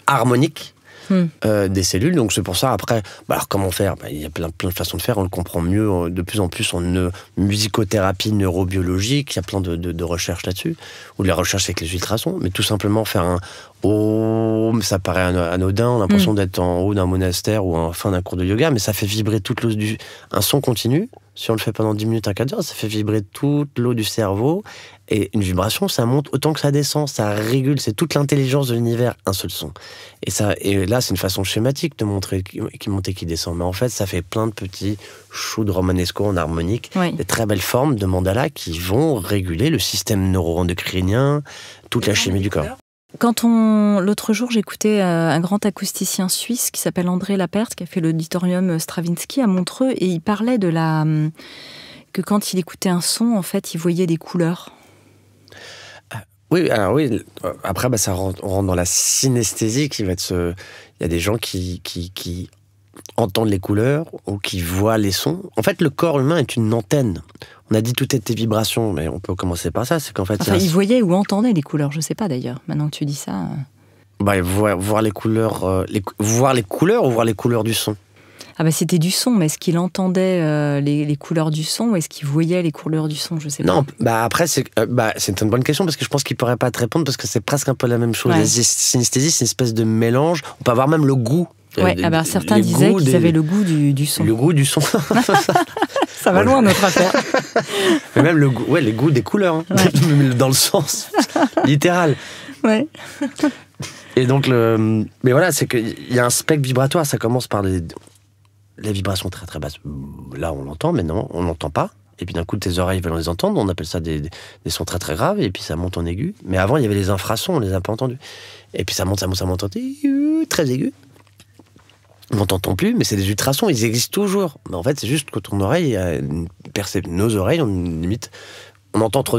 harmonique, des cellules. Donc c'est pour ça, après, alors comment faire ? Il y a plein de façons de faire, on le comprend mieux de plus en plus en musicothérapie neurobiologique, il y a plein de recherches là-dessus, ou de la recherche avec les ultrasons, mais tout simplement faire un Om, ça paraît anodin, on a l'impression d'être en haut d'un monastère ou en fin d'un cours de yoga, mais ça fait vibrer toute l'eau un son continu. Si on le fait pendant 10 minutes, un quart d'heure, ça fait vibrer toute l'eau du cerveau. Et une vibration, ça monte autant que ça descend, ça régule, c'est toute l'intelligence de l'univers, un seul son. Et là, c'est une façon schématique de montrer qui monte et qui descend. Mais en fait, ça fait plein de petits choux de romanesco en harmonique, des très belles formes de mandala qui vont réguler le système neuro-endocrinien, toute la chimie du corps. L'autre jour, j'écoutais un grand acousticien suisse qui s'appelle André Laperte, qui a fait l'auditorium Stravinsky à Montreux, et il parlait que quand il écoutait un son, en fait, il voyait des couleurs. Oui, alors oui. Après, on rentre dans la synesthésie qui va être Il y a des gens qui entendent les couleurs ou qui voient les sons. En fait, le corps humain est une antenne. On a dit tout est tes vibrations, mais on peut commencer par ça. C'est qu'en fait, il voyait ou entendait les couleurs. Je ne sais pas d'ailleurs. Maintenant que tu dis ça. Voir les couleurs, voir les couleurs ou voir les couleurs du son. C'était du son, mais est-ce qu'il entendait les couleurs du son ou est-ce qu'il voyait les couleurs du son? Je sais pas. Non, après, c'est une bonne question parce que je pense qu'il pourrait pas te répondre parce que c'est presque un peu la même chose. Ouais. La synesthésie, c'est une espèce de mélange. On peut avoir même le goût. Ouais, certains disaient qu'ils avaient le goût du son. Le goût du son. Ça va loin, notre affaire. Mais même les goûts des couleurs, hein. Ouais. Dans le sens littéral. Ouais. Et donc, mais voilà, c'est qu'il y a un spectre vibratoire. Ça commence par les vibrations très très basses. Là, on l'entend, mais non, on l'entend pas. Et puis d'un coup, tes oreilles veulent les entendre. On appelle ça des sons très très graves. Et puis ça monte en aigu. Mais avant, il y avait les infrasons, on les a pas entendus. Et puis ça monte très aigu. On n'entend plus, mais c'est des ultrasons, ils existent toujours. Mais en fait, c'est juste que ton oreille, nos oreilles, on entend entre,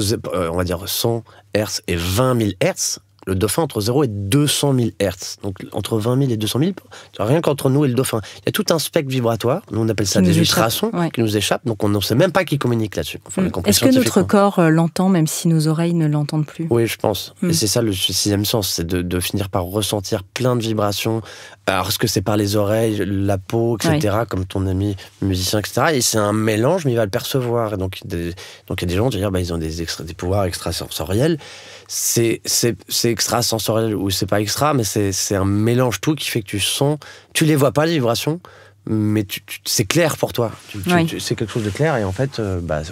on va dire, 100 Hz et 20 000 Hz. Le dauphin entre 0 et 200 000 Hz. Donc, entre 20 000 et 200 000, rien qu'entre nous et le dauphin. Il y a tout un spectre vibratoire, nous on appelle ça des ultrasons, qui nous échappent, donc on ne sait même pas qui communique là-dessus. Est-ce que notre corps l'entend, même si nos oreilles ne l'entendent plus? Oui, je pense. Et c'est ça le sixième sens, c'est de finir par ressentir plein de vibrations. Alors, est-ce que c'est par les oreilles, la peau, etc., comme ton ami musicien, etc. Et c'est un mélange, mais il va le percevoir. Et donc, il y a des gens qui vont dire, ils ont des pouvoirs extrasensoriels. C'est extrasensoriel ou c'est pas extra, mais c'est un mélange tout qui fait que tu sens, tu les vois pas les vibrations, mais c'est clair pour toi. C'est quelque chose de clair et en fait,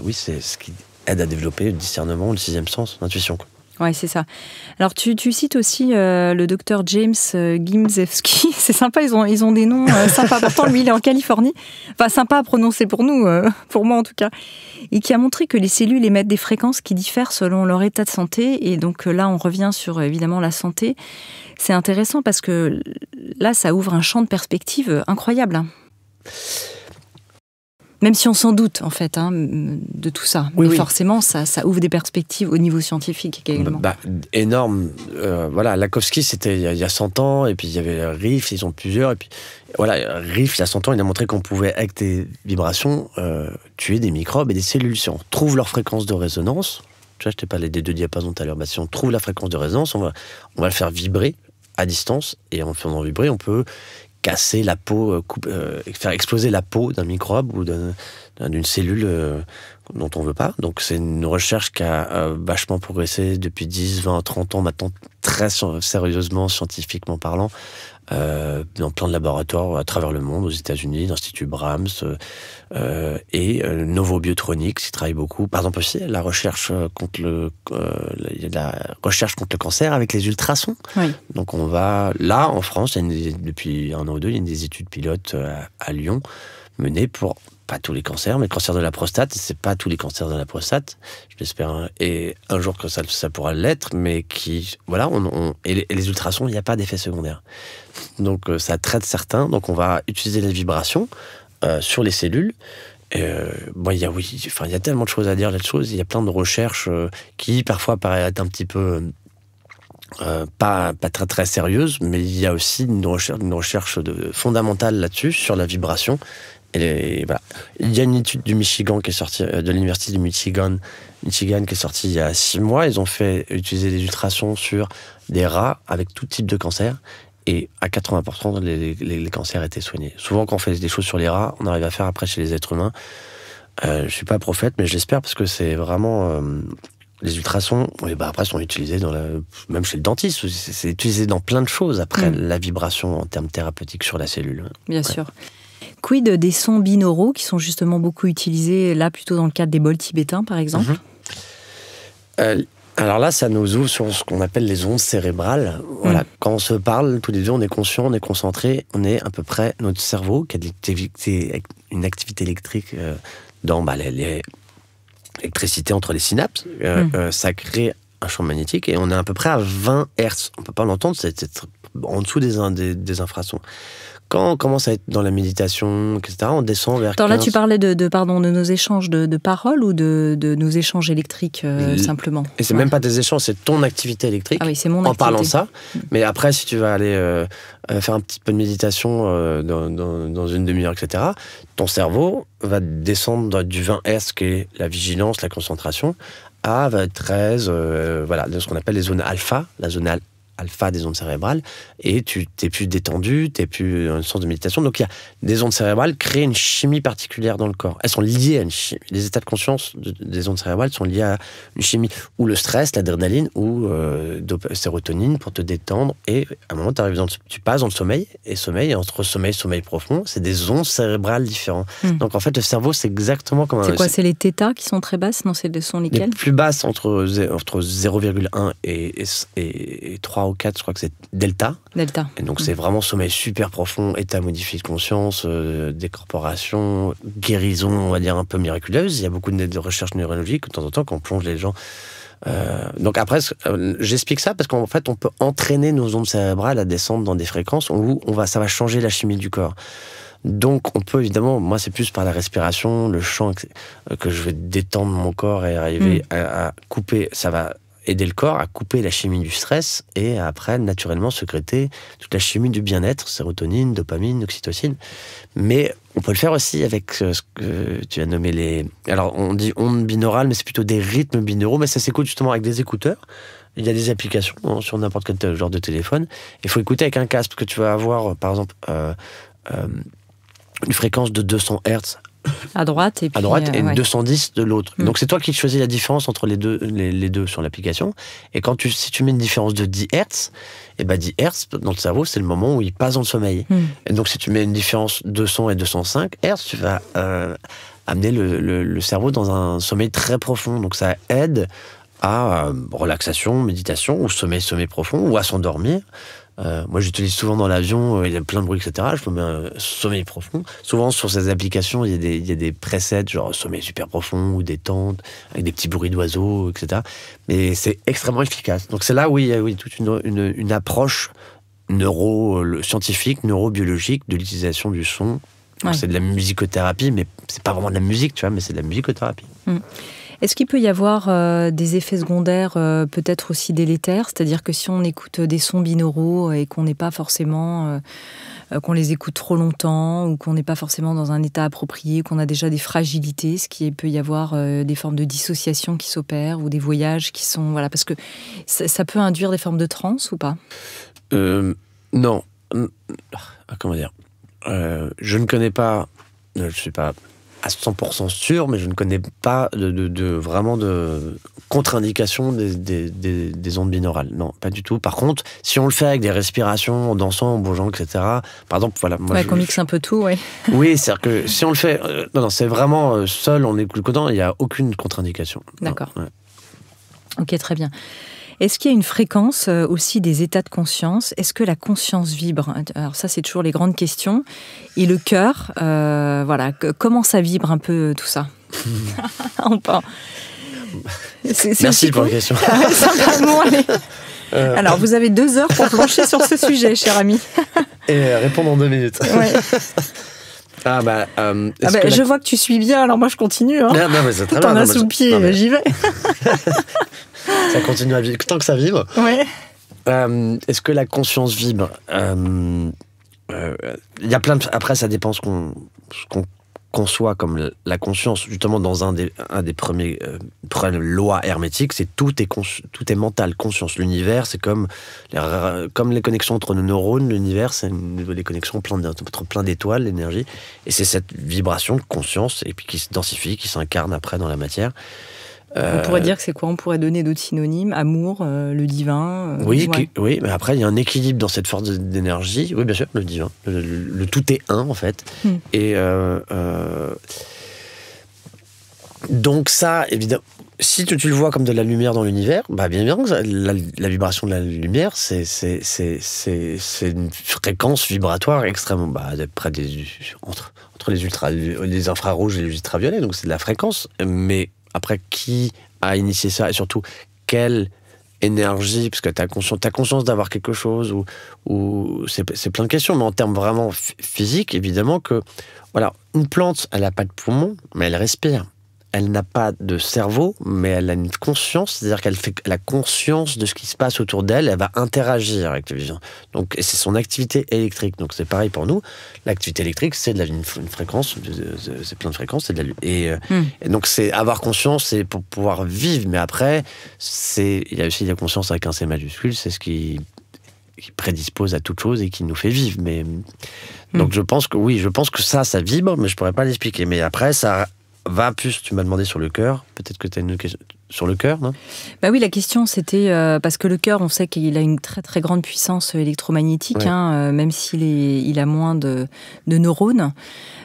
oui, c'est ce qui aide à développer le discernement, le sixième sens, l'intuition. Ouais, c'est ça. Alors, tu cites aussi le docteur James Gimzewski. C'est sympa, ils ont des noms sympas. Pourtant, lui, il est en Californie. Enfin, sympa à prononcer pour nous, pour moi en tout cas. Et qui a montré que les cellules émettent des fréquences qui diffèrent selon leur état de santé. Et donc là, on revient sur, évidemment, la santé. C'est intéressant parce que là, ça ouvre un champ de perspective incroyable. Même si on s'en doute, en fait, de tout ça. Mais forcément, ça ouvre des perspectives au niveau scientifique également. Énorme. Lakowski, c'était il y a 100 ans, et puis il y avait Riff, ils ont plusieurs, et puis Riff, il y a 100 ans, il a montré qu'on pouvait, avec des vibrations, tuer des microbes et des cellules. Si on trouve leur fréquence de résonance, tu vois, je t'ai parlé des 2 diapasons tout à l'heure, si on trouve la fréquence de résonance, on va le faire vibrer à distance, et en faisant vibrer, on peut casser la peau, faire exploser la peau d'un microbe ou d'une cellule dont on veut pas. Donc c'est une recherche qui a vachement progressé depuis 10, 20, 30 ans maintenant, très sérieusement, scientifiquement parlant, dans plein de laboratoires à travers le monde, aux États-Unis, l'Institut Brahms et Novo Biotronics, qui travaille beaucoup. Par exemple aussi la recherche contre le cancer avec les ultrasons. Oui. Donc on va là en France, depuis 1 an ou 2, il y a des études pilotes à Lyon menées pour pas tous les cancers, mais le cancer de la prostate, c'est pas tous les cancers de la prostate, je l'espère, et un jour que ça pourra l'être, mais et les ultrasons, il n'y a pas d'effet secondaire. Donc ça traite certains, donc on va utiliser les vibrations sur les cellules. Il y a tellement de choses à dire là-dessus, il y a plein de recherches qui parfois paraissent un petit peu pas très très sérieuses, mais il y a aussi une recherche fondamentale là-dessus, sur la vibration. Il y a une étude du Michigan qui est sortie, de l'université du Michigan qui est sortie il y a 6 mois. Ils ont fait utiliser des ultrasons sur des rats avec tout type de cancer. Et à 80%, les cancers étaient soignés. Souvent, quand on fait des choses sur les rats, on arrive à faire après chez les êtres humains. Je suis pas prophète, mais je l'espère parce que c'est vraiment... les ultrasons, après, sont utilisés même chez le dentiste. C'est utilisé dans plein de choses après la vibration en termes thérapeutiques sur la cellule. Bien sûr. Quid des sons binauraux qui sont justement beaucoup utilisés là plutôt dans le cadre des bols tibétains par exemple? Alors là, ça nous ouvre sur ce qu'on appelle les ondes cérébrales. Quand on se parle, tous les deux, on est conscient, on est concentré, on est à peu près notre cerveau qui a une activité électrique dans l'électricité entre les synapses. Ça crée un champ magnétique, et on est à peu près à 20 Hertz. On ne peut pas l'entendre, c'est en dessous des infrasons. Quand on commence à être dans la méditation, etc., on descend vers 15. Là, tu parlais de nos échanges de paroles ou de nos échanges électriques, simplement? Et c'est même pas des échanges, c'est ton activité électrique. Ah oui, c'est mon activité. En parlant ça. Mais après, si tu vas aller faire un petit peu de méditation dans une demi-heure, etc., ton cerveau va descendre du 20 Hz, qui est la vigilance, la concentration, à 13, voilà, de ce qu'on appelle les zones alpha, la zone alpha des ondes cérébrales, et tu t'es plus détendu, t'es plus dans une sorte de méditation. Donc il y a des ondes cérébrales créent une chimie particulière dans le corps. Elles sont liées à une chimie. Les états de conscience des ondes cérébrales sont liés à une chimie, ou le stress, l'adrénaline, ou sérotonine pour te détendre. Et à un moment, tu passes dans le sommeil, et entre sommeil profond, c'est des ondes cérébrales différentes. Donc en fait, le cerveau, c'est exactement comme C'est quoi? C'est les θ qui sont très basses? Non, ce sont lesquelles? Les plus basses, entre 0,1 et 3 ou 4, je crois que c'est delta. Et donc c'est vraiment sommeil super profond, état modifié de conscience, décorporation, guérison, on va dire un peu miraculeuse. Il y a beaucoup de recherches neurologiques de temps en temps qu'on plonge les gens. Donc après, j'explique ça parce qu'en fait, on peut entraîner nos ondes cérébrales à descendre dans des fréquences où ça va changer la chimie du corps. Donc on peut évidemment, moi c'est plus par la respiration, le chant, que je vais détendre mon corps et arriver à couper, ça va aider le corps à couper la chimie du stress et après naturellement sécréter toute la chimie du bien-être, sérotonine, dopamine, oxytocine. Mais on peut le faire aussi avec ce que tu as nommé les... Alors on dit ondes binaurales, mais c'est plutôt des rythmes binauraux, mais ça s'écoute justement avec des écouteurs. Il y a des applications sur n'importe quel genre de téléphone. Il faut écouter avec un casque, parce que tu vas avoir par exemple une fréquence de 200 Hz à droite et 210 de l'autre. Donc c'est toi qui choisis la différence entre les deux sur l'application. Et si tu mets une différence de 10 Hz, et 10 Hz dans le cerveau, c'est le moment où il passe dans le sommeil. Et donc si tu mets une différence 200 et 205 Hz, tu vas amener le cerveau dans un sommeil très profond. Donc ça aide à relaxation, méditation, ou sommeil profond, ou à s'endormir. Moi, j'utilise souvent dans l'avion, il y a plein de bruit, etc. Je me mets un sommeil profond. Souvent, sur ces applications, il y a des presets, genre sommeil super profond ou détente, avec des petits bruits d'oiseaux, etc. Mais c'est extrêmement efficace. Donc, c'est là où il y a toute une approche scientifique, neurobiologique de l'utilisation du son. C'est de la musicothérapie, mais c'est pas vraiment de la musique, tu vois, mais c'est de la musicothérapie. Est-ce qu'il peut y avoir des effets secondaires peut-être aussi délétères? C'est-à-dire que si on écoute des sons binauraux et qu'on n'est pas forcément... qu'on les écoute trop longtemps ou qu'on n'est pas forcément dans un état approprié, qu'on a déjà des fragilités, est-ce qu'il peut y avoir des formes de dissociation qui s'opèrent ou des voyages qui sont... Voilà, parce que ça peut induire des formes de transe ou pas? Non. Comment dire? Je ne connais pas... Je ne suis pas à 100% sûr, mais je ne connais pas vraiment de contre-indication des ondes binaurales. Non, pas du tout. Par contre, si on le fait avec des respirations, en dansant, en bougeant, etc., par exemple, voilà... qu'on mixe un peu tout, Oui, c'est-à-dire que si on le fait... non, c'est vraiment seul, on écoute le codant, il n'y a aucune contre-indication. D'accord. Ok, très bien. Est-ce qu'il y a une fréquence aussi des états de conscience? Est-ce que la conscience vibre? Alors ça, c'est toujours les grandes questions. Et le cœur, comment ça vibre un peu tout ça? Merci pour la question. Alors, vous avez 2 heures pour plancher sur ce sujet, cher ami. Et répondre en 2 minutes. Je vois que tu suis bien, alors moi je continue. Non, mais c'est très bien. T'en as sous le pied, j'y vais. Ça continue à vivre, tant que ça vibre. Ouais. Est-ce que la conscience vibre? Il y a plein de... Après, ça dépend ce qu'on conçoit comme la conscience. Justement, dans un des premiers lois hermétiques, c'est tout est mental, conscience. L'univers, c'est comme les connexions entre nos neurones. L'univers, c'est les connexions entre plein d'étoiles, l'énergie. Et c'est cette vibration de conscience, et puis qui se densifie, qui s'incarne après dans la matière. On pourrait dire que c'est quoi? On pourrait donner d'autres synonymes? Amour, le divin? Oui, mais après, il y a un équilibre dans cette force d'énergie. Oui, bien sûr, le divin. Le tout est un, en fait. Et donc ça, évidemment, si tu le vois comme de la lumière dans l'univers, bien la vibration de la lumière, c'est une fréquence vibratoire extrêmement... près entre les infrarouges et les ultraviolets, donc c'est de la fréquence, mais... Après, qui a initié ça? Et surtout, quelle énergie, parce que t'as conscience d'avoir quelque chose, ou c'est plein de questions, mais en termes vraiment physiques, évidemment que, voilà, une plante, elle n'a pas de poumon, mais elle respire. Elle n'a pas de cerveau, mais elle a une conscience, c'est-à-dire qu'elle a conscience de ce qui se passe autour d'elle, elle va interagir avec le vivant. Donc, et c'est son activité électrique. Donc c'est pareil pour nous. L'activité électrique, c'est une fréquence, c'est plein de fréquences, c'est de la et donc c'est avoir conscience, c'est pour pouvoir vivre. Mais après, il y a aussi la conscience avec un C majuscule, c'est ce qui prédispose à toute chose et qui nous fait vivre. Mais donc je pense que ça vibre, mais je pourrais pas l'expliquer. Mais après, ça va plus, tu m'as demandé sur le cœur. Peut-être que tu as une question sur le cœur, non ? Bah oui, la question c'était, parce que le cœur, on sait qu'il a une très très grande puissance électromagnétique, ouais. Même s'il a moins de neurones,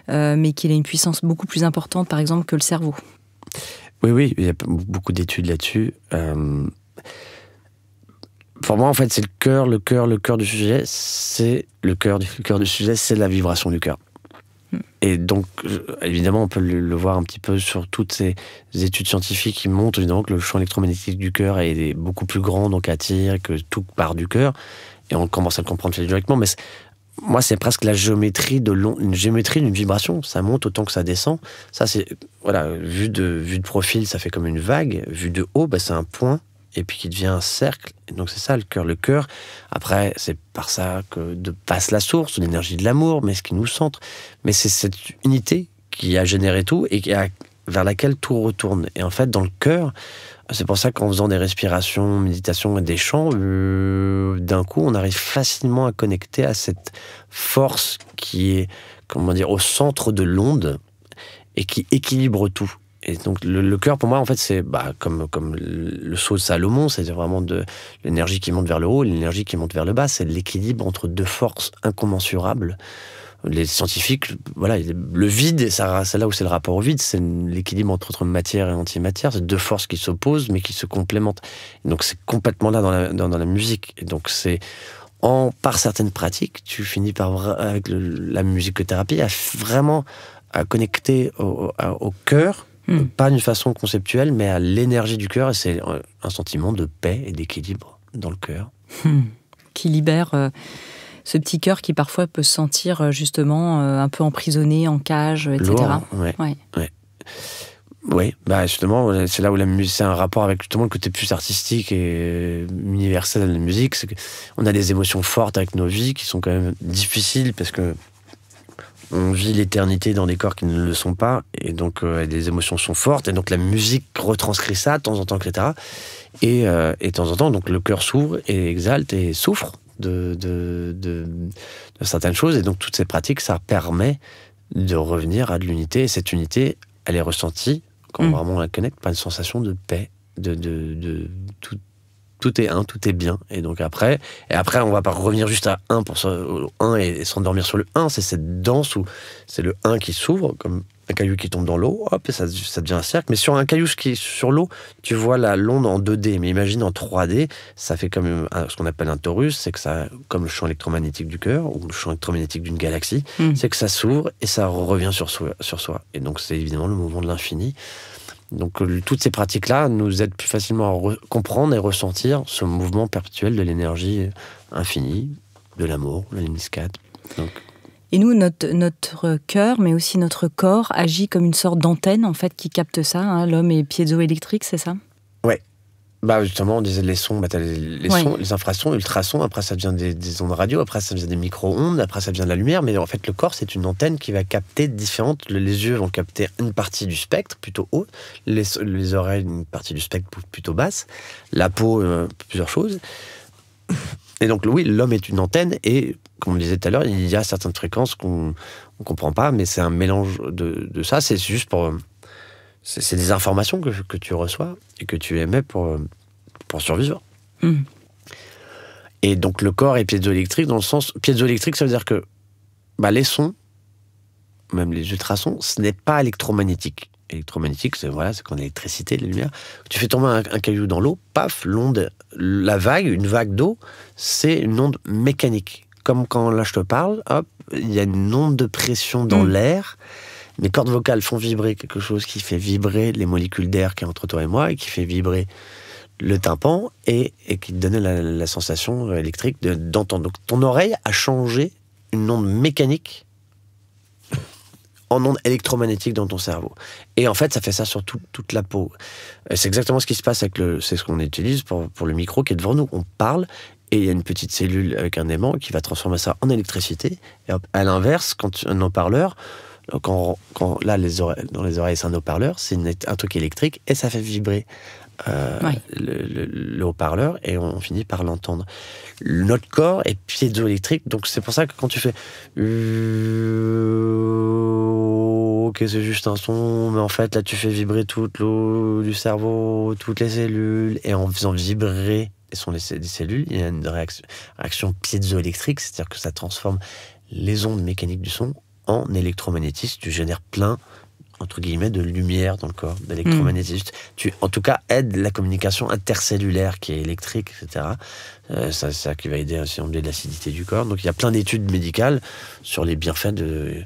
mais qu'il a une puissance beaucoup plus importante, par exemple, que le cerveau. Oui, il y a beaucoup d'études là-dessus. Pour moi, en fait, c'est le cœur du sujet, c'est le cœur du sujet, c'est la vibration du cœur. Et donc, évidemment, on peut le voir un petit peu sur toutes ces études scientifiques qui montrent évidemment que le champ électromagnétique du cœur est beaucoup plus grand, donc attire, que tout part du cœur. Et on commence à le comprendre directement. Mais moi, c'est presque la géométrie une géométrie d'une vibration. Ça monte autant que ça descend. Ça, c'est, voilà, vu de profil, ça fait comme une vague. Vu de haut, c'est un point. Et puis qui devient un cercle. Et donc c'est ça le cœur. Le cœur, après, c'est par ça que passe la source, l'énergie de l'amour, mais ce qui nous centre. Mais c'est cette unité qui a généré tout et vers laquelle tout retourne. Et en fait, dans le cœur, c'est pour ça qu'en faisant des respirations, méditations et des chants, d'un coup, on arrive facilement à connecter à cette force qui est, au centre de l'onde et qui équilibre tout. Et donc le cœur, pour moi, en fait, c'est comme le sceau de Salomon, c'est vraiment de l'énergie qui monte vers le haut, l'énergie qui monte vers le bas, c'est l'équilibre entre deux forces incommensurables. Les scientifiques, voilà, le vide, c'est là où c'est le rapport au vide, c'est l'équilibre entre matière et antimatière, c'est deux forces qui s'opposent mais qui se complémentent. Et donc c'est complètement là dans la musique. Et donc c'est par certaines pratiques, tu finis avec la musicothérapie à vraiment connecter au cœur. Pas d'une façon conceptuelle, mais à l'énergie du cœur, et c'est un sentiment de paix et d'équilibre dans le cœur. Qui libère ce petit cœur qui parfois peut se sentir justement un peu emprisonné, en cage, etc. Lourd, ouais. Justement, c'est là où la musique, c'est un rapport avec justement le côté plus artistique et universel de la musique. C'est qu'on a des émotions fortes avec nos vies qui sont quand même difficiles parce que on vit l'éternité dans des corps qui ne le sont pas, et donc les émotions sont fortes, et donc la musique retranscrit ça de temps en temps, etc. Et de temps en temps, donc le cœur s'ouvre et exalte et souffre de certaines choses, et donc toutes ces pratiques, ça permet de revenir à de l'unité, et cette unité, elle est ressentie quand vraiment on la connecte, pas une sensation de paix, de tout est un, tout est bien. Et donc après, on va pas revenir juste à 1 pour au 1 et s'endormir sur le 1. C'est cette danse où c'est le 1 qui s'ouvre, comme un caillou qui tombe dans l'eau, hop, et ça devient un cercle. Mais sur un caillou qui est sur l'eau, tu vois l'onde en 2D. Mais imagine en 3D, ça fait comme ce qu'on appelle un torus, c'est que ça, comme le champ électromagnétique du cœur, ou le champ électromagnétique d'une galaxie, c'est que ça s'ouvre et ça revient sur soi. Et donc c'est évidemment le mouvement de l'infini. Donc toutes ces pratiques-là nous aident plus facilement à comprendre et ressentir ce mouvement perpétuel de l'énergie infinie, de l'amour, de l'hémiscate. Et nous, notre cœur, mais aussi notre corps, agit comme une sorte d'antenne en fait qui capte ça. Hein. L'homme est piézoélectrique, c'est ça ? Ouais. Justement, on disait les sons, t'as les sons, les infrasons, ultrasons, après ça devient des ondes radio, après ça devient des micro-ondes, après ça devient de la lumière, mais en fait le corps c'est une antenne qui va capter différentes, les yeux vont capter une partie du spectre, plutôt haut, les oreilles une partie du spectre plutôt basse, la peau, plusieurs choses. Et donc oui, l'homme est une antenne, et comme on le disait tout à l'heure, il y a certaines fréquences qu'on ne comprend pas, mais c'est un mélange de ça, c'est juste pour... C'est des informations que tu reçois et que tu émets pour survivre. Et donc le corps est piézoélectrique dans le sens... Piézoélectrique, ça veut dire que les sons, même les ultrasons, ce n'est pas électromagnétique. Électromagnétique, c'est comme l'électricité, les lumières. Tu fais tomber un caillou dans l'eau, paf, l'onde, la vague, une vague d'eau, c'est une onde mécanique. Comme quand là je te parle, hop, il y a une onde de pression dans l'air. Mes cordes vocales font vibrer quelque chose qui fait vibrer les molécules d'air qui est entre toi et moi et qui fait vibrer le tympan et qui te donnait la sensation électrique d'entendre. Donc ton oreille a changé une onde mécanique en onde électromagnétique dans ton cerveau. Et en fait, ça fait ça sur toute la peau. C'est exactement ce qui se passe c'est ce qu'on utilise pour le micro qui est devant nous. On parle et il y a une petite cellule avec un aimant qui va transformer ça en électricité. Et à l'inverse, quand un haut-parleur, là, dans les oreilles, c'est un haut-parleur, c'est un truc électrique et ça fait vibrer le haut-parleur et on finit par l'entendre. Notre corps est piézoélectrique, donc c'est pour ça que quand tu fais ok, c'est juste un son, mais en fait là tu fais vibrer toute l'eau du cerveau, toutes les cellules, et en faisant vibrer les cellules, il y a une réaction piézoélectrique, c'est-à-dire que ça transforme les ondes mécaniques du son en électromagnétisme. Tu génères plein, entre guillemets, de lumière dans le corps, d'électromagnétisme. Tu, en tout cas, aides la communication intercellulaire qui est électrique, etc. C'est ça qui va aider à enlever l'acidité du corps. Donc il y a plein d'études médicales sur les bienfaits de...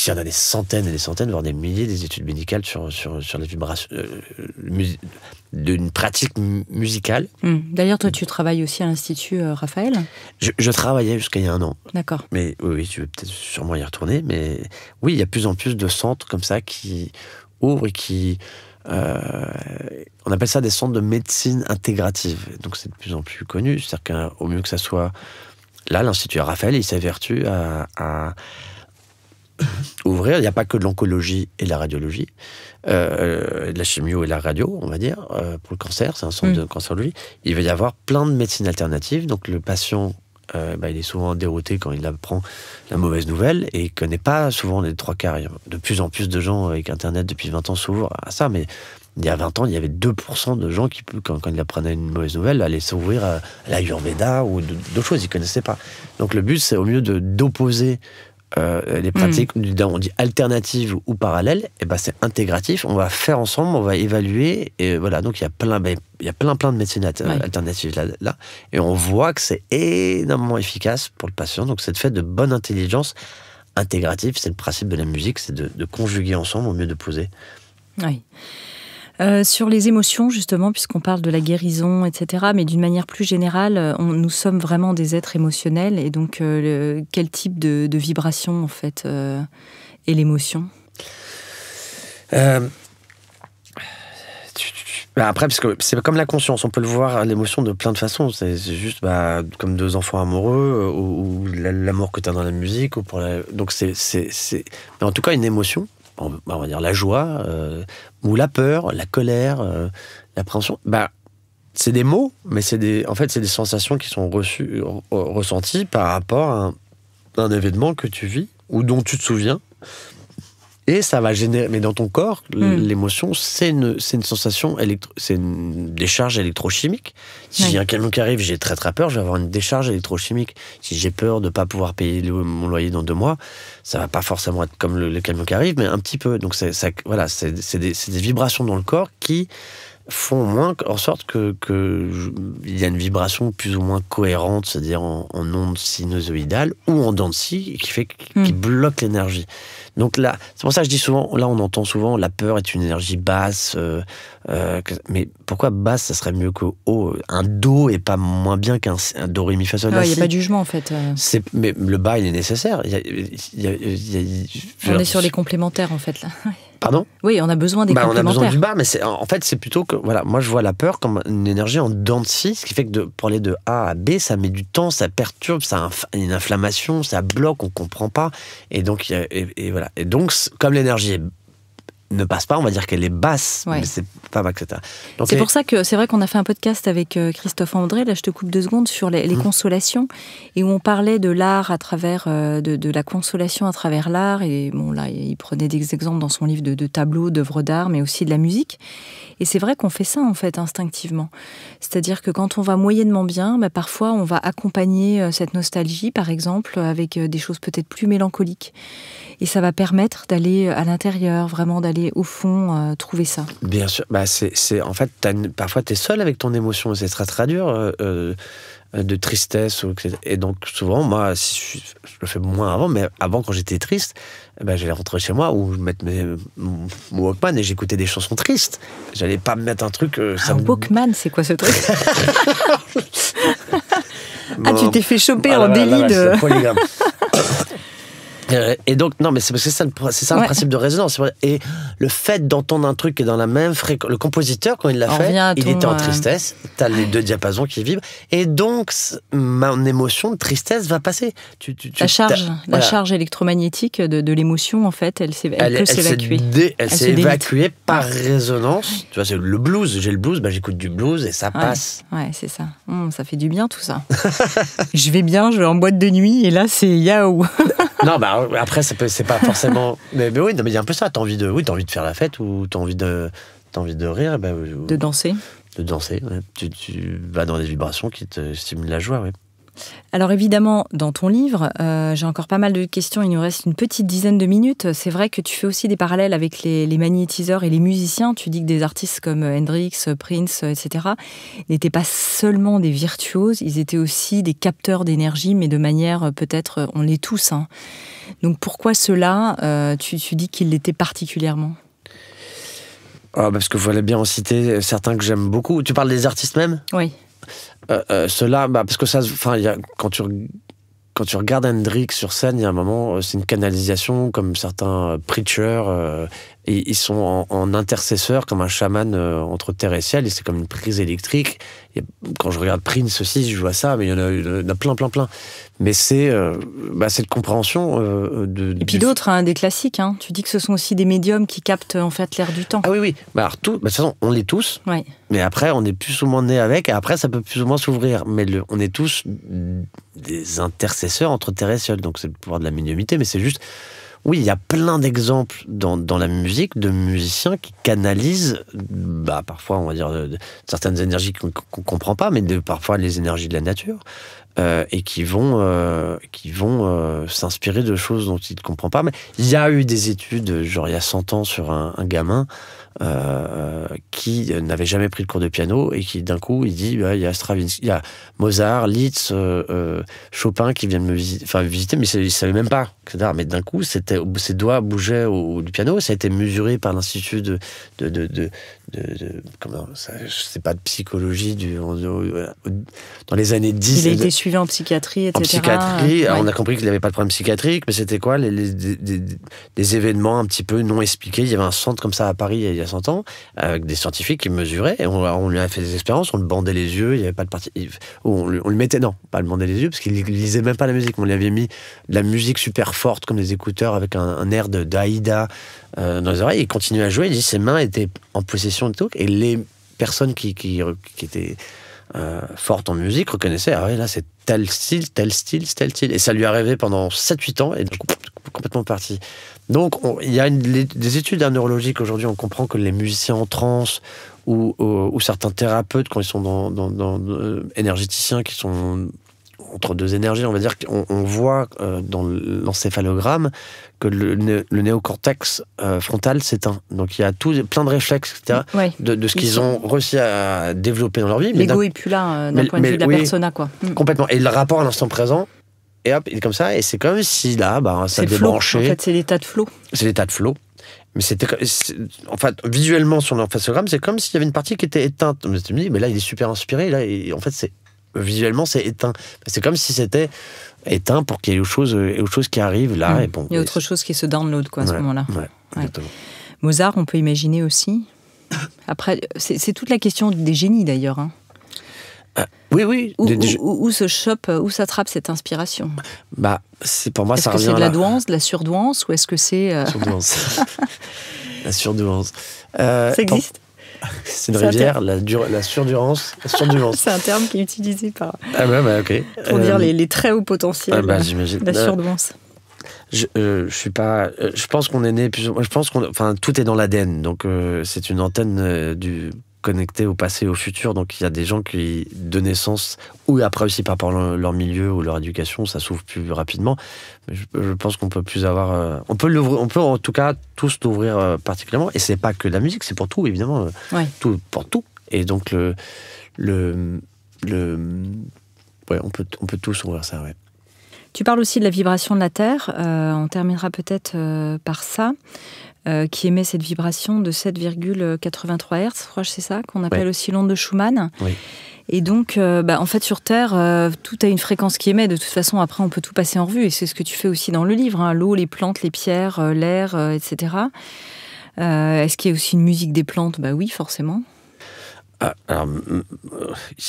Il y en a des centaines et des centaines, voire des milliers d'études médicales sur les vibrations d'une pratique musicale. D'ailleurs, toi, tu travailles aussi à l'Institut Raphaël ? Je travaillais jusqu'à il y a un an. D'accord. Mais oui, tu veux peut-être sûrement y retourner. Mais oui, il y a de plus en plus de centres comme ça qui ouvrent et qui... on appelle ça des centres de médecine intégrative. Donc c'est de plus en plus connu. C'est-à-dire qu'au mieux que ça soit... Là, l'Institut Raphaël, il s'évertue à ouvrir. Il n'y a pas que de l'oncologie et de la radiologie, de la chimio et la radio, on va dire, pour le cancer, c'est un centre de cancérologie. Il va y avoir plein de médecines alternatives, donc le patient, il est souvent dérouté quand il apprend la mauvaise nouvelle, et il ne connaît pas souvent les trois quarts. De plus en plus de gens avec Internet depuis 20 ans s'ouvrent à ça, mais il y a 20 ans, il y avait 2% de gens qui, quand ils apprenaient une mauvaise nouvelle, allaient s'ouvrir à l'Ayurveda ou d'autres choses, ils ne connaissaient pas. Donc le but, c'est au mieux d'opposer les pratiques, on dit alternatives ou parallèles, et c'est intégratif, on va faire ensemble, on va évaluer, et voilà, donc il y a plein de médecines alternatives là, et on voit que c'est énormément efficace pour le patient, donc c'est fait de bonne intelligence intégrative, c'est le principe de la musique, c'est de conjuguer ensemble au mieux de poser. Oui. Sur les émotions, justement, puisqu'on parle de la guérison, etc., mais d'une manière plus générale, nous sommes vraiment des êtres émotionnels, et donc quel type de vibration, en fait, est l'émotion ? Après, parce que c'est comme la conscience, on peut le voir, l'émotion, de plein de façons. C'est juste comme deux enfants amoureux, ou l'amour que tu as dans la musique. Donc mais en tout cas, une émotion, on va dire la joie, ou la peur, la colère, l'appréhension, c'est des mots, mais c'est des sensations qui sont ressenties par rapport à un événement que tu vis, ou dont tu te souviens. Et ça va générer... Mais dans ton corps, l'émotion, c'est une sensation, c'est une décharge électrochimique. Si j'ai un camion qui arrive, j'ai très très peur, je vais avoir une décharge électrochimique. Si j'ai peur de ne pas pouvoir payer mon loyer dans 2 mois, ça va pas forcément être comme le camion qui arrive, mais un petit peu. Donc c'est des vibrations dans le corps qui font moins en sorte que il y a une vibration plus ou moins cohérente, c'est-à-dire en onde sinusoïdale ou en dents de scie, qui bloque l'énergie. Donc là, c'est pour ça que je dis souvent, là on entend souvent la peur est une énergie basse, mais pourquoi basse, ça serait mieux que haut? Un do est pas moins bien qu'un do, ré, mi, fa, sol, la, si. Il n'y a pas de jugement en fait. Mais le bas il est nécessaire. On est sur les complémentaires en fait là. Pardon ? Oui, on a besoin des complémentaires. On a besoin du bas, mais en fait c'est plutôt que, voilà, moi je vois la peur comme une énergie en dents de scie, ce qui fait que pour aller de A à B, ça met du temps, ça perturbe, ça a une inflammation, ça bloque, on comprend pas, et donc voilà. Et donc comme l'énergie ne passe pas, on va dire qu'elle est basse, mais c'est pas mal, etc. Donc c'est pour ça que c'est vrai qu'on a fait un podcast avec Christophe André, là je te coupe 2 secondes, sur les consolations, et où on parlait de l'art à travers, de la consolation à travers l'art, et bon là il prenait des exemples dans son livre de tableaux, d'œuvres d'art, mais aussi de la musique. Et c'est vrai qu'on fait ça en fait instinctivement. C'est-à-dire que quand on va moyennement bien, parfois on va accompagner cette nostalgie par exemple avec des choses peut-être plus mélancoliques. et ça va permettre d'aller à l'intérieur, vraiment d'aller au fond, trouver ça. Bien sûr. Bah, en fait, parfois, tu es seul avec ton émotion, et c'est très, très dur. De tristesse. Et donc, souvent, moi, je le fais moins avant, mais avant, quand j'étais triste, j'allais rentrer chez moi ou mettre mon Walkman et j'écoutais des chansons tristes. J'allais pas me mettre un truc... Walkman, c'est quoi ce truc? Tu t'es fait choper en délit de... Et donc, non, mais c'est parce que c'est ça le principe de résonance. Et le fait d'entendre un truc qui est dans la même fréquence, le compositeur, quand il l'a fait, il était en tristesse, t'as les deux diapasons qui vibrent, et donc, mon émotion de tristesse va passer. La charge électromagnétique de l'émotion, en fait, elle peut s'évacuer. Elle s'est évacuée par résonance. Tu vois, c'est le blues. J'ai le blues, j'écoute du blues et ça passe. Ouais, c'est ça. Ça fait du bien, tout ça. Je vais bien, je vais en boîte de nuit, et là, c'est yaou. Non, après, c'est pas forcément... mais oui, il y a un peu ça. T'as envie de faire la fête ou t'as envie de rire. De danser. De danser, ouais. Tu vas dans des vibrations qui te stimulent la joie, oui. Alors évidemment, dans ton livre, j'ai encore pas mal de questions, il nous reste une petite dizaine de minutes. C'est vrai que tu fais aussi des parallèles avec les magnétiseurs et les musiciens. Tu dis que des artistes comme Hendrix, Prince, etc. n'étaient pas seulement des virtuoses, ils étaient aussi des capteurs d'énergie, mais de manière peut-être, on l'est tous. Hein. Donc pourquoi ceux-là, tu dis qu'ils l'étaient particulièrement ? Parce qu'il fallait bien en citer certains que j'aime beaucoup. Tu parles des artistes même ? Oui. Cela, parce que ça, quand tu regardes Hendrix sur scène, il y a un moment, c'est une canalisation comme certains preachers, et ils sont en intercesseur comme un chaman entre terre et ciel, et c'est comme une prise électrique. Quand je regarde Prince aussi, je vois ça, mais il y en a plein. Mais c'est cette compréhension Et puis d'autres, des classiques. Hein. Tu dis que ce sont aussi des médiums qui captent en fait l'air du temps. Ah oui. De toute façon, on l'est tous. Ouais. Mais après, on est plus ou moins né avec, et après, ça peut plus ou moins s'ouvrir. Mais on est tous des intercesseurs entre terre et ciel. Donc c'est le pouvoir de la médiumnité, mais c'est juste... Oui, il y a plein d'exemples dans la musique de musiciens qui canalisent, parfois, on va dire, certaines énergies qu'on ne comprend pas, mais parfois les énergies de la nature, et qui vont s'inspirer de choses dont ils ne comprennent pas. Mais il y a eu des études, genre il y a 100 ans, sur un gamin qui n'avait jamais pris de cours de piano et qui d'un coup il dit il y a Stravinsky, il y a Mozart, Liszt, Chopin qui viennent me visiter, mais il savait même pas, etc. Mais d'un coup ses doigts bougeaient du piano. Ça a été mesuré par l'institut de comment ça, je sais pas, de psychologie dans les années 10. Il a été suivi en psychiatrie, etc. En psychiatrie, on a compris qu'il n'avait pas de problème psychiatrique, mais c'était quoi des événements un petit peu non expliqués. Il y avait un centre comme ça à Paris il y a 100 ans, avec des scientifiques qui mesuraient, et on lui a fait des expériences, on le bandait les yeux, il n'y avait pas de partie... On le mettait, non, pas le bandait les yeux, parce qu'il lisait même pas la musique. On lui avait mis de la musique super forte, comme des écouteurs, avec un air d'Aïda dans les oreilles, il continuait à jouer, il dit ses mains étaient en possession de tout, et les personnes qui étaient fortes en musique reconnaissaient, ah ouais, là c'est tel style, et ça lui arrivait pendant 7-8 ans, et donc complètement parti. Donc il y a des études neurologiques aujourd'hui, on comprend que les musiciens en transe ou certains thérapeutes, quand ils sont dans énergéticiens qui sont entre deux énergies, on va dire qu'on voit dans l'encéphalogramme que le néocortex frontal s'éteint. Donc il y a plein de réflexes, etc., de ce qu'ils ont réussi à développer dans leur vie. L'ego est plus là, d'un point de vue de la persona, quoi. Complètement. Et le rapport à l'instant présent, et hop, il est comme ça, et c'est comme si là, ça débranchait. En fait, c'est l'état de flow. C'est l'état de flow. Mais en fait, visuellement, sur l'encéphalogramme, c'est comme s'il y avait une partie qui était éteinte. Je me dis, mais là, il est super inspiré, là, et en fait, visuellement, c'est éteint. C'est comme si c'était éteint pour qu'il y ait autre chose qui arrive là. Et bon, il y a autre chose qui se download, quoi, à ce moment-là. Exactement. Mozart, on peut imaginer aussi. Après, c'est toute la question des génies, d'ailleurs. Hein. Oui. Où se chope, où s'attrape cette inspiration ? C'est pour moi, est-ce ça revient. Est-ce que c'est de la douance, de la surdouance, ou est-ce que c'est... Surdouance. La surdouance. Ça existe ? C'est une rivière, la surdurance. C'est un terme qui est utilisé par... ok. Pour dire les très hauts potentiels. J'imagine. La surdouance. Je suis pas... Je pense qu'on est né... tout est dans l'ADN. Donc, c'est une antenne connectés au passé et au futur. Donc il y a des gens qui, de naissance, ou après aussi par rapport à leur milieu ou leur éducation, ça s'ouvre plus rapidement. Mais je pense qu'on peut plus avoir... on peut en tout cas tous l'ouvrir particulièrement. Et c'est pas que la musique, c'est pour tout, évidemment. Tout, pour tout. Et donc on peut tous ouvrir ça, ouais. Tu parles aussi de la vibration de la Terre. On terminera peut-être par ça. Qui émet cette vibration de 7,83 Hz, je crois que c'est ça, qu'on appelle aussi l'onde de Schumann. Oui. Et donc, en fait, sur Terre, tout a une fréquence qui émet. De toute façon, après, on peut tout passer en revue. Et c'est ce que tu fais aussi dans le livre. Hein. L'eau, les plantes, les pierres, l'air, etc. Est-ce qu'il y a aussi une musique des plantes ? Oui, forcément. Alors,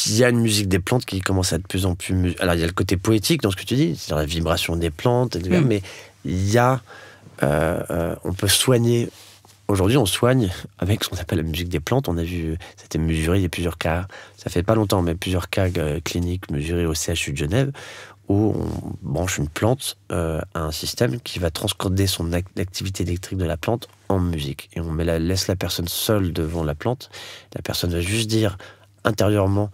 il y a une musique des plantes qui commence à être de plus en plus... Alors, il y a le côté poétique dans ce que tu dis, c'est la vibration des plantes, mais il y a... on peut soigner. Aujourd'hui, on soigne avec ce qu'on appelle la musique des plantes. On a vu, c'était mesuré, il y a plusieurs cas, ça fait pas longtemps, mais plusieurs cas cliniques mesurés au CHU de Genève, où on branche une plante à un système qui va transcoder l'activité électrique de la plante en musique. Et on laisse la personne seule devant la plante. La personne va juste dire intérieurement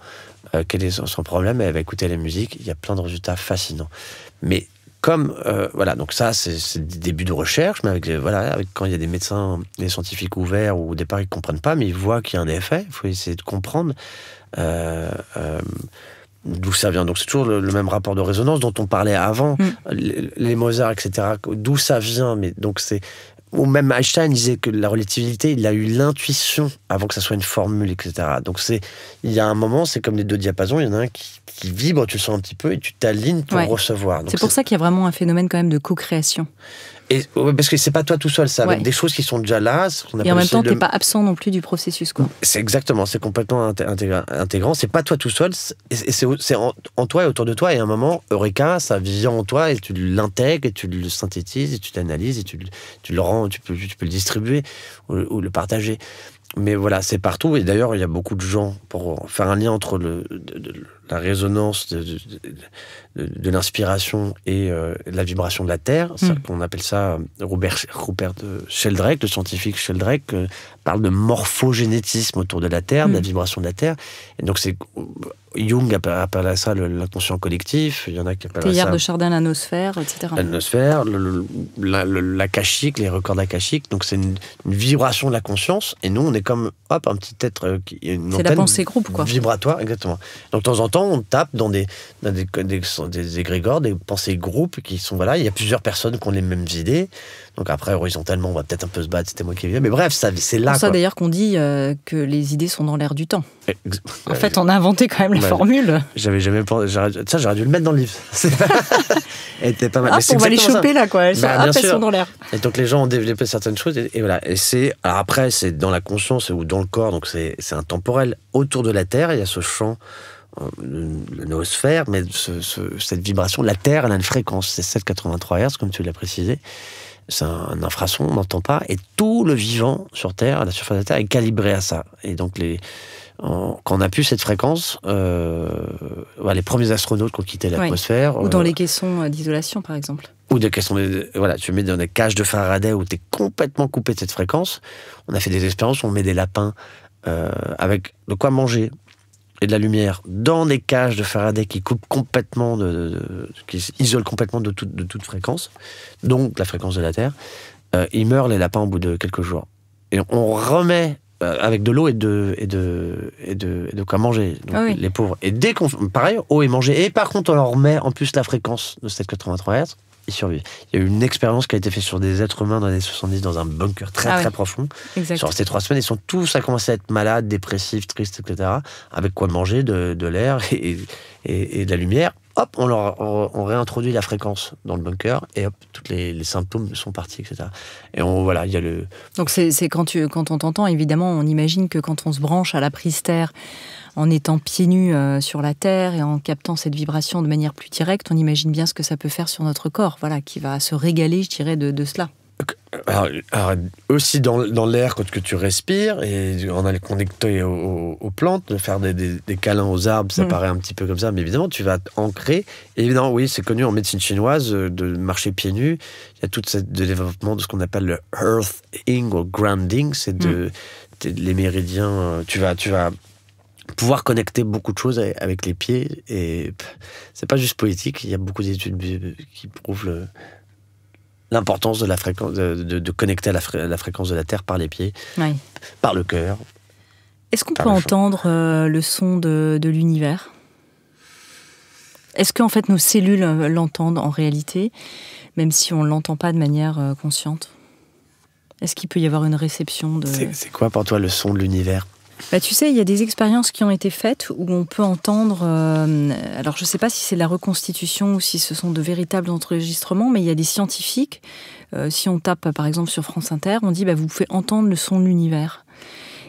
quel est son problème, et elle va écouter la musique. Il y a plein de résultats fascinants. Mais donc ça, c'est des débuts de recherche, mais avec quand il y a des médecins, des scientifiques ouverts, ou au départ, ils ne comprennent pas, mais ils voient qu'il y a un effet, il faut essayer de comprendre d'où ça vient. Donc c'est toujours le même rapport de résonance dont on parlait avant, les Mozart, etc., d'où ça vient, mais donc c'est... Ou même Einstein disait que la relativité, il a eu l'intuition avant que ça soit une formule, etc. Donc il y a un moment, c'est comme les deux diapasons, il y en a un qui vibre, tu le sens un petit peu, et tu t'alignes pour recevoir. Donc c'est pour ça qu'il y a vraiment un phénomène quand même de co-création. Et, parce que c'est pas toi tout seul, c'est avec des choses qui sont déjà là. Et en même temps, t'es pas absent non plus du processus, quoi. C'est exactement, c'est complètement intégrant. C'est pas toi tout seul, c'est en toi et autour de toi. Et à un moment, Eureka, ça vient en toi et tu l'intègres et tu le synthétises et tu t'analyses et tu le rends, tu peux le distribuer ou le partager. Mais voilà, c'est partout. Et d'ailleurs, il y a beaucoup de gens, pour faire un lien entre la résonance de l'inspiration et la vibration de la Terre. On appelle ça, Rupert Sheldrake, le scientifique Sheldrake, parle de morphogénétisme autour de la Terre, de la vibration de la Terre. Et donc, Jung appelle ça l'inconscient collectif. Il y en a qui appellent ça... Teilhard de Chardin, l'anosphère, etc. L'anosphère, l'akashique, les records akashiques. Donc, c'est une vibration de la conscience. Et nous, on est comme, un petit être... C'est la pensée groupe, quoi. Vibratoire, exactement. Donc, de temps en temps, on tape dans des égrégores, des pensées groupes qui sont... Voilà, il y a plusieurs personnes qui ont les mêmes idées. Donc après, horizontalement, on va peut-être un peu se battre, c'était moi qui viens. Mais bref, c'est là. C'est ça d'ailleurs qu'on dit que les idées sont dans l'air du temps. En fait, on a inventé quand même la formule. J'avais jamais pensé. Ça, j'aurais dû le mettre dans le livre. Elle était pas mal. On va les choper là, quoi. Elles sont dans l'air. Et donc les gens ont développé certaines choses. Et voilà. Et alors après, c'est dans la conscience ou dans le corps. Donc c'est intemporel. Autour de la Terre, il y a ce champ. La noosphère, mais cette vibration, la Terre, elle a une fréquence, c'est 7,83 Hz, comme tu l'as précisé. C'est un infrason, on n'entend pas, et tout le vivant sur Terre, à la surface de la Terre, est calibré à ça. Et donc, quand on a pu cette fréquence, les premiers astronautes qui ont quitté l'atmosphère... Ou dans les caissons d'isolation, par exemple. Ou des caissons... tu mets dans des cages de Faraday où tu es complètement coupé de cette fréquence. On a fait des expériences où on met des lapins avec de quoi manger et de la lumière dans des cages de Faraday qui coupent complètement, qui isolent complètement de toute fréquence, donc la fréquence de la Terre. Ils meurent, les lapins, au bout de quelques jours. Et on remet avec de l'eau et de quoi manger, donc les pauvres. Et dès qu'on... Pareil, eau et manger. Et par contre, on leur remet en plus la fréquence de 7,83 Hz. Ils survivent. Il y a eu une expérience qui a été faite sur des êtres humains dans les années 70 dans un bunker très profond. Exact. Sur ces 3 semaines, ils sont tous à commencer à être malades, dépressifs, tristes, etc. Avec quoi manger, de l'air et de la lumière. Hop, on réintroduit la fréquence dans le bunker et hop, tous les symptômes sont partis, etc. Et il y a le... Donc c'est quand on t'entend, évidemment, on imagine que quand on se branche à la prise terre, en étant pieds nus sur la terre et en captant cette vibration de manière plus directe, on imagine bien ce que ça peut faire sur notre corps, qui va se régaler, je dirais, de cela. Alors, aussi dans l'air que tu respires, et en allant connecter aux plantes, de faire des câlins aux arbres, ça paraît un petit peu comme ça, mais évidemment, tu vas t'ancrer. Et évidemment, oui, c'est connu en médecine chinoise de marcher pieds nus. Il y a tout ce développement de ce qu'on appelle le earthing ou grounding, c'est les méridiens. Tu vas pouvoir connecter beaucoup de choses avec les pieds, et c'est pas juste poétique. Il y a beaucoup d'études qui prouvent l'importance de la fréquence, de connecter à la fréquence de la Terre par les pieds, par le cœur. Est-ce qu'on peut entendre le son de l'univers ? Est-ce qu'en fait nos cellules l'entendent en réalité, même si on ne l'entend pas de manière consciente ? Est-ce qu'il peut y avoir une réception de... C'est quoi pour toi le son de l'univers ? Tu sais, il y a des expériences qui ont été faites où on peut entendre... alors, je ne sais pas si c'est de la reconstitution ou si ce sont de véritables enregistrements, mais il y a des scientifiques. Si on tape, par exemple, sur France Inter, on dit vous pouvez entendre le son de l'univers.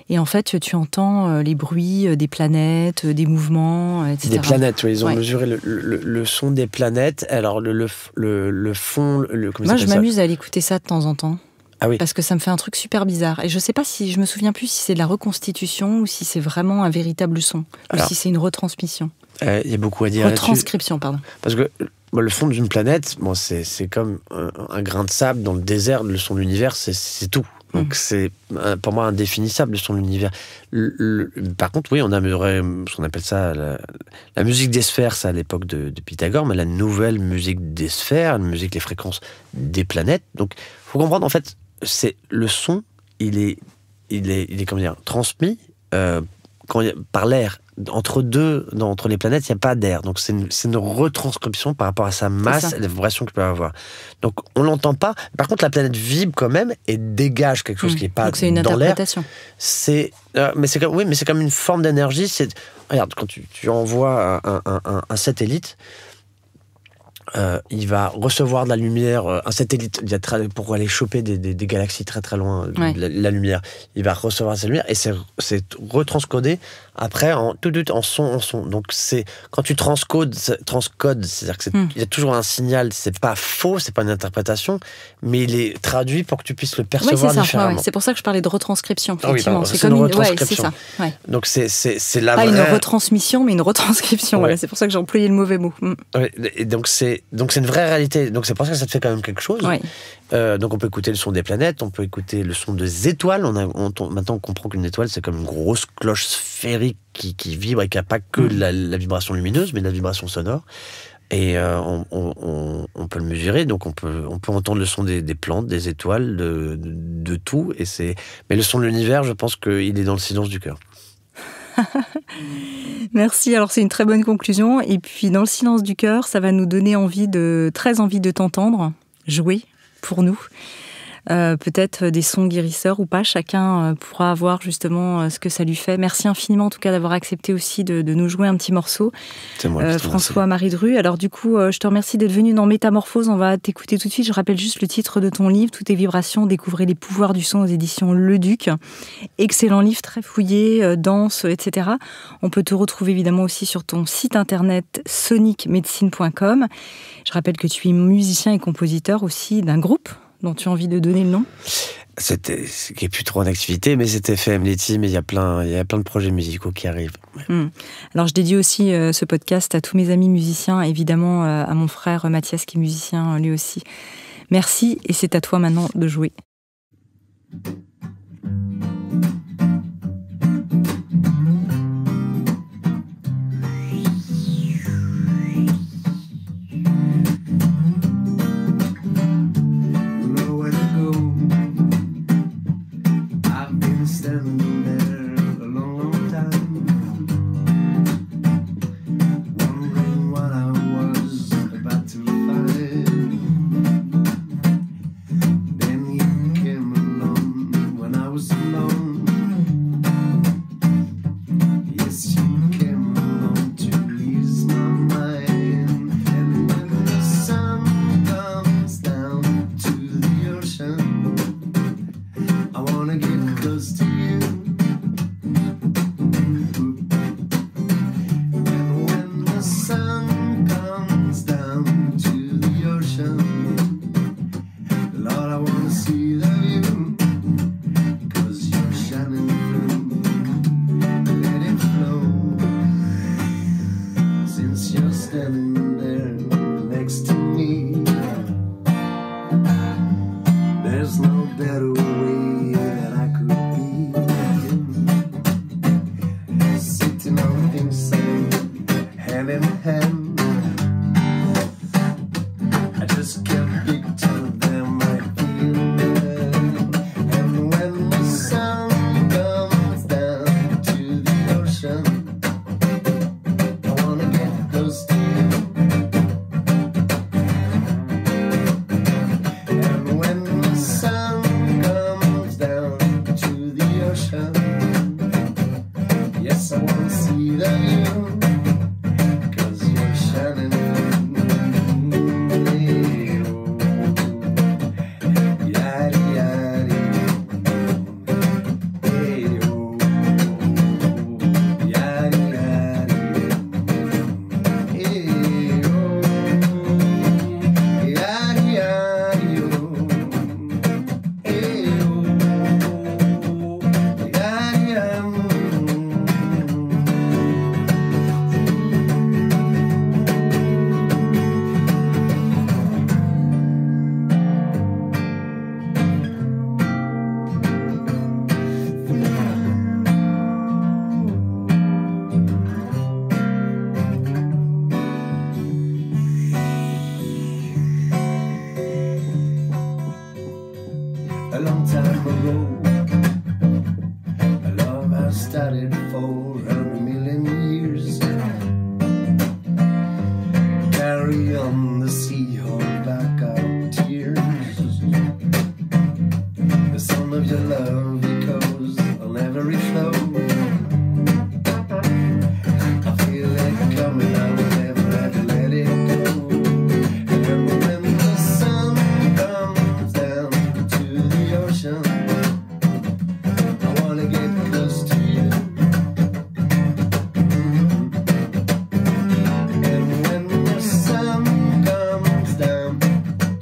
Et en fait, tu entends les bruits des planètes, des mouvements, etc. Des planètes, oui. Ils ont mesuré le son des planètes. Alors, le fond... Moi, je m'amuse à aller écouter ça de temps en temps. Ah oui. Parce que ça me fait un truc super bizarre. Et je sais pas si, je me souviens plus si c'est de la reconstitution ou si c'est vraiment un véritable son. Ou si c'est une retransmission. Il y a beaucoup à dire là-dessus. Retranscription, pardon. Parce que le fond d'une planète, c'est comme un grain de sable dans le désert. Le son de l'univers, c'est tout. Donc c'est pour moi indéfinissable, le son de l'univers. Par contre, oui, on a mesuré ce qu'on appelle ça la musique des sphères, ça à l'époque de Pythagore, mais la nouvelle musique des sphères, la musique, les fréquences des planètes. Donc, il faut comprendre, en fait, c'est le son, il est comment dire, transmis par l'air. Entre les planètes, il n'y a pas d'air. Donc, c'est une retranscription par rapport à sa masse et les vibrations qu'il peut avoir. Donc, on ne l'entend pas. Par contre, la planète vibre quand même et dégage quelque chose qui n'est pas dans l'air. Donc, c'est une interprétation. Mais c'est comme une forme d'énergie. Regarde, quand tu envoies un satellite, il va recevoir de la lumière, un satellite pour aller choper des galaxies très très loin, la lumière. Il va recevoir cette lumière et c'est retranscodé après en son. Donc quand tu transcodes, c'est-à-dire qu'il y a toujours un signal, c'est pas faux, c'est pas une interprétation, mais il est traduit pour que tu puisses le percevoir différemment. C'est pour ça que je parlais de retranscription. Effectivement. C'est comme une retranscription. C'est ça. Donc c'est la pas vraie... une retransmission, mais une retranscription. Voilà, c'est pour ça que j'ai employé le mauvais mot. Et donc c'est une vraie réalité. Donc c'est pour ça que ça te fait quand même quelque chose. Donc on peut écouter le son des planètes, on peut écouter le son des étoiles. Maintenant on comprend qu'une étoile c'est comme une grosse cloche sphérique qui vibre et qui n'a pas que la vibration lumineuse, mais la vibration sonore. Et on peut le mesurer, donc on peut entendre le son des plantes, des étoiles, de tout. Mais le son de l'univers, je pense qu'il est dans le silence du cœur. Merci, alors c'est une très bonne conclusion. Et puis dans le silence du cœur, ça va nous donner très envie de t'entendre jouer pour nous. Peut-être des sons guérisseurs ou pas, chacun pourra voir justement ce que ça lui fait. Merci infiniment en tout cas d'avoir accepté aussi de nous jouer un petit morceau. C'est moi, François-Marie Dru. Alors du coup, je te remercie d'être venu dans Métamorphose. On va t'écouter tout de suite. Je rappelle juste le titre de ton livre, Toutes tes vibrations, découvrez les pouvoirs du son aux éditions Le Duc. Excellent livre, très fouillé, dense, etc. On peut te retrouver évidemment aussi sur ton site internet sonicmedicine.com. Je rappelle que tu es musicien et compositeur aussi d'un groupe dont tu as envie de donner le nom. Qui est plus trop en activité, mais c'était FMLT, mais il y a plein de projets musicaux qui arrivent. Alors je dédie aussi ce podcast à tous mes amis musiciens, évidemment à mon frère Mathias qui est musicien lui aussi. Merci, et c'est à toi maintenant de jouer. Lord, I wanna a way that I could be sitting on things hand in hand. I just can't picture them right here. And when the sun comes down to the ocean, I wanna get close to you. And when the sun comes down to the ocean, yes, I wanna see the view, 'cause you're shining through. Yaddy, yaddy. Hey-oh. Yaddy, yaddy. Hey-oh. Yaddy, yaddy-oh. Hey-oh. Yaddy-yum. A long time ago, a love has started for 100,000,000 years. Carry on the sea, hold back our tears. The sound of your love echoes on every flow. I feel it coming, I will never ever let it go. And when the sun comes down to the ocean, I wanna get close to you. And when the sun comes down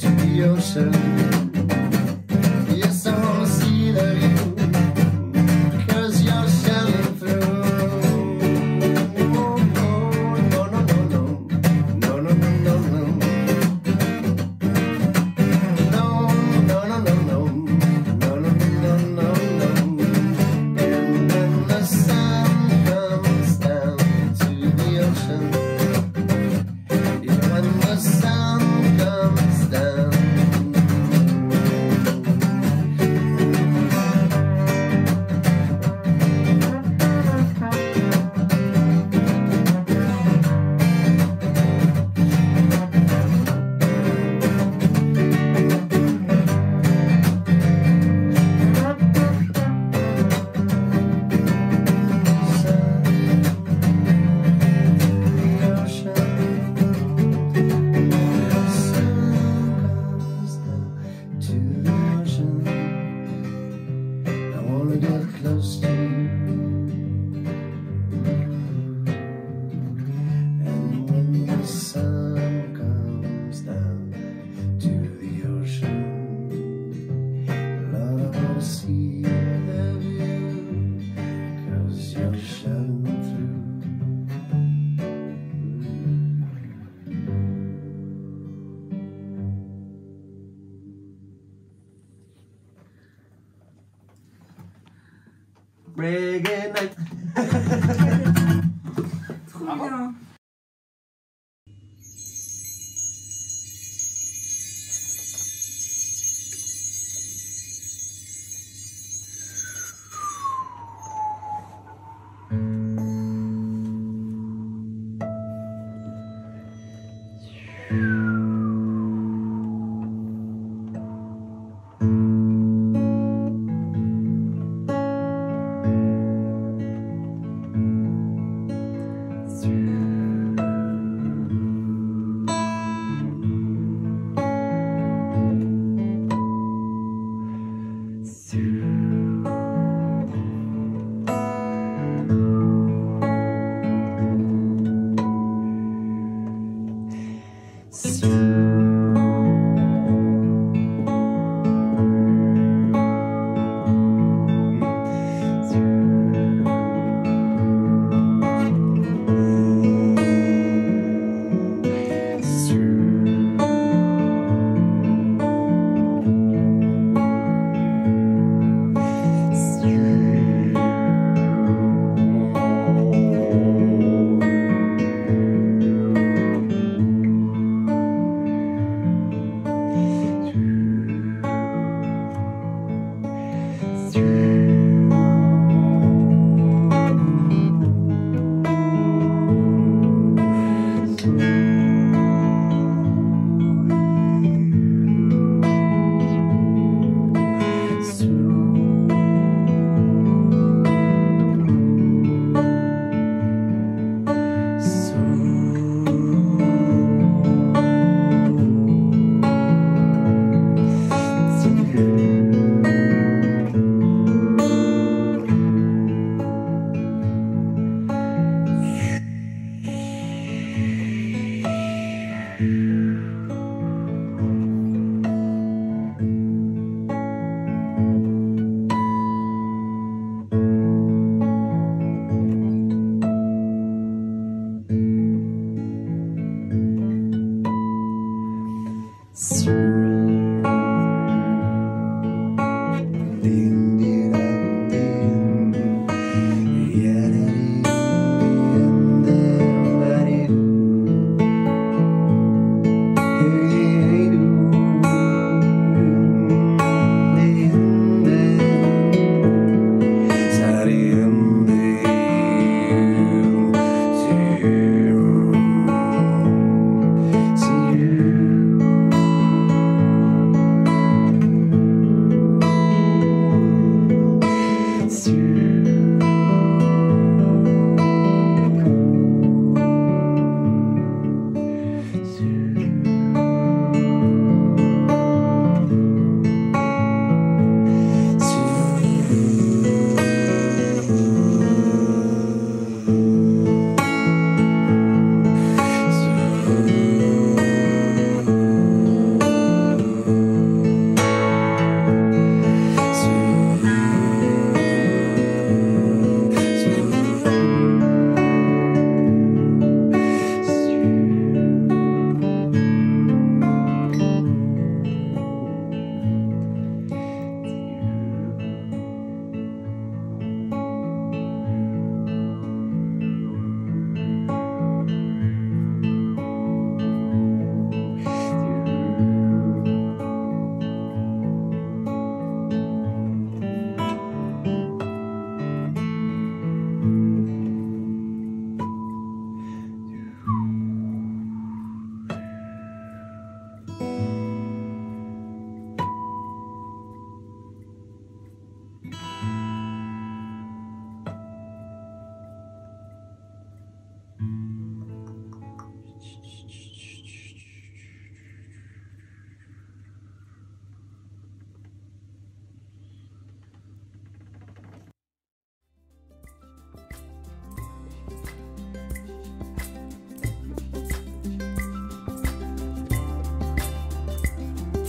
to the ocean, yes, I wanna see the view, 'cause you're shining through. Oh, oh, no, no, no, no. No, no, no, no, no. No, no, no, no, no. No, no, no, no, no. And when the sun comes down to the ocean, yeah, when the sun comes down. Get close to you. And when the sun comes down to the ocean, Lord, I wanna see the view, 'cause you're shining through. Reggae night. Trop bien.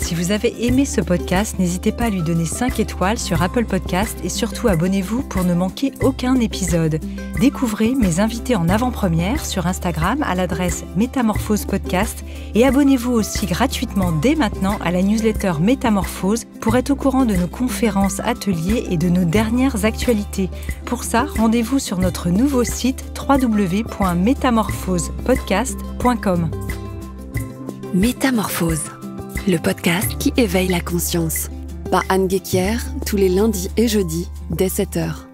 Si vous avez aimé ce podcast, n'hésitez pas à lui donner 5 étoiles sur Apple Podcast et surtout abonnez-vous pour ne manquer aucun épisode. Découvrez mes invités en avant-première sur Instagram à l'adresse Métamorphose Podcast et abonnez-vous aussi gratuitement dès maintenant à la newsletter Métamorphose pour être au courant de nos conférences, ateliers et de nos dernières actualités. Pour ça, rendez-vous sur notre nouveau site www.métamorphosepodcast.com. Métamorphose, le podcast qui éveille la conscience. Par Anne Guéquière, tous les lundis et jeudis, dès 7h.